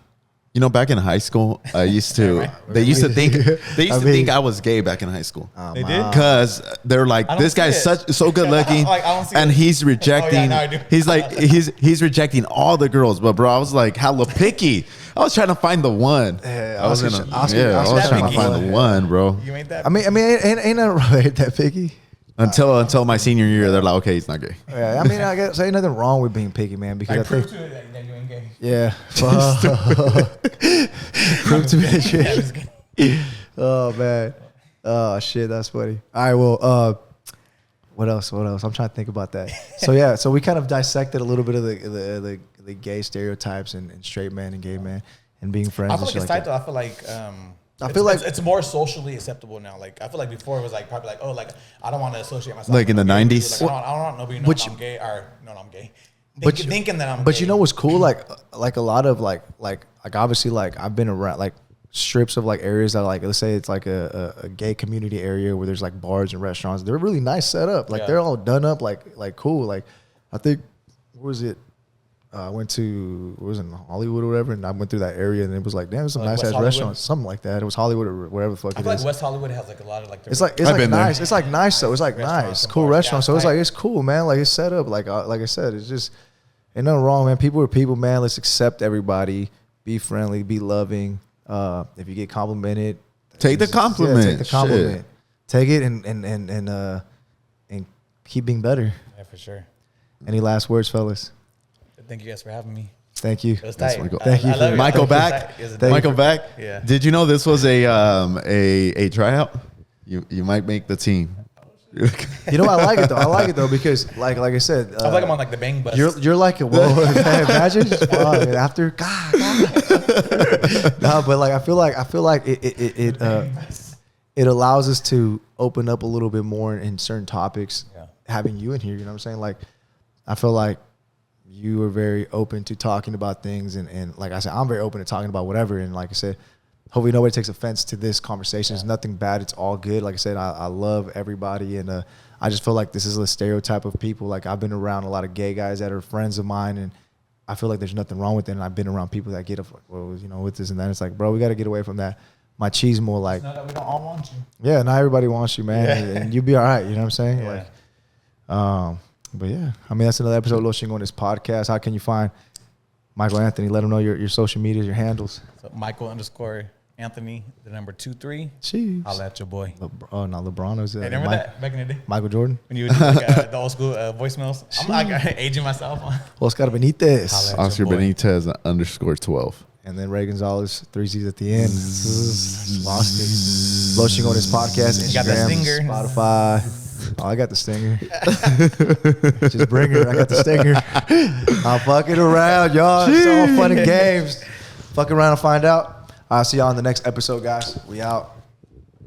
You know, back in high school, I used to. They used to think. They used to think I was gay back in high school. They did? Because they're like, I don't this guy's see it. so good looking, Like, I don't see and it. he's rejecting. now I do. He's like, he's rejecting all the girls. But bro, I was like, hella picky. I was trying to find the one. Yeah, I was Oscar- gonna, Oscar- yeah, I Oscar was trying to picky. find the one, bro. You ain't that. I mean, ain't nothing wrong with that picky. Until my senior year, they're like, okay, he's not gay. Yeah, I mean, I guess ain't nothing wrong with being picky, man. Because like I prove think, to it that you ain't gay. yeah, prove to me that Yeah, I'm you. just kidding. Oh man, oh shit, that's funny. All right, well, what else? I'm trying to think about that. So yeah, so we kind of dissected a little bit of the gay stereotypes and straight men and gay men and being friends. I and feel like shit it's like tight that. though. I feel like I feel like- it's more socially acceptable now. Like I feel like before it was like probably like, oh, like I don't want to associate myself Like in with the no gay 90s? dude. Like, I don't want nobody knowing But I'm gay or no, I'm gay. But you- Thinking that I'm But gay. you know what's cool? Like a lot of like obviously like I've been around like strips of like areas that like let's say it's like a gay community area where there's like bars and restaurants. They're really nice set up. Like Yeah. they're all done up like cool. Like I think where was it? I went to it was in Hollywood or whatever, and I went through that area and it was like damn, there's some Like nice West ass Hollywood? restaurants, something like that. It was Hollywood or whatever the fuck I it feel like is. West Hollywood has like a lot of like It's like I've been there. nice. It's like nice though. It's like Restaurants nice, and cool bars. Yeah, restaurants. So it's tight. like it's cool, man. Like it's set up. Like I said, it's just ain't nothing wrong, man. People are people, man. Let's accept everybody. Be friendly. Be loving. If you get complimented, Take the compliment. Yeah, take the compliment. Shit. Take it and keep being better. Yeah, for sure. Any last words, fellas? Thank you guys for having me. Thank you. It was That's tight. Michael. Thank you I love for- it. Michael It was back. tight. It was a Thank Michael you. back. Yeah. Did you know this was a tryout? You might make the team. You know, I like it though. I like it though because, like I said, I feel like I'm on like the bang bus. You're like a whoa. Imagine after God. No, but like I feel like it allows us to open up a little bit more in certain topics. Yeah. Having you in here, you know what I'm saying? Like I feel like you are very open to talking about things, and like I said, I'm very open to talking about whatever. And like I said, hopefully nobody takes offense to this conversation. It's nothing bad. It's all good. Like I said, I love everybody, and I just feel like this is a stereotype of people. Like I've been around a lot of gay guys that are friends of mine, and I feel like there's nothing wrong with it. And I've been around people that get up, well, with this and that. It's like, bro, we got to get away from that machismo. Like, Know that we don't all want you. yeah, not everybody wants you, man. Yeah. And you'll be all right. You know what I'm saying? Yeah. Like, but yeah, I mean, that's another episode of Los Chingones podcast. How can you find Michael Anthony? Let them know your social medias, your handles. So Michael_Anthony, the number 23. Jeez. Holla at your boy. Oh, no, LeBron was Hey, remember that back in the day? Michael Jordan. When you would do like, the old school voicemails? I'm like aging myself. Oscar Benitez. Holla. Oscar your boy. Benitez _12. And then Ray Gonzalez, 3 Z's at the end. Lost it. Los Chingones podcast, Instagram, You got the stinger. Spotify. Oh, I got the stinger. Just bring her. I got the stinger. I'm fucking around, y'all. It's all fun and games. Fucking around and find out. I'll see y'all in the next episode, guys. We out.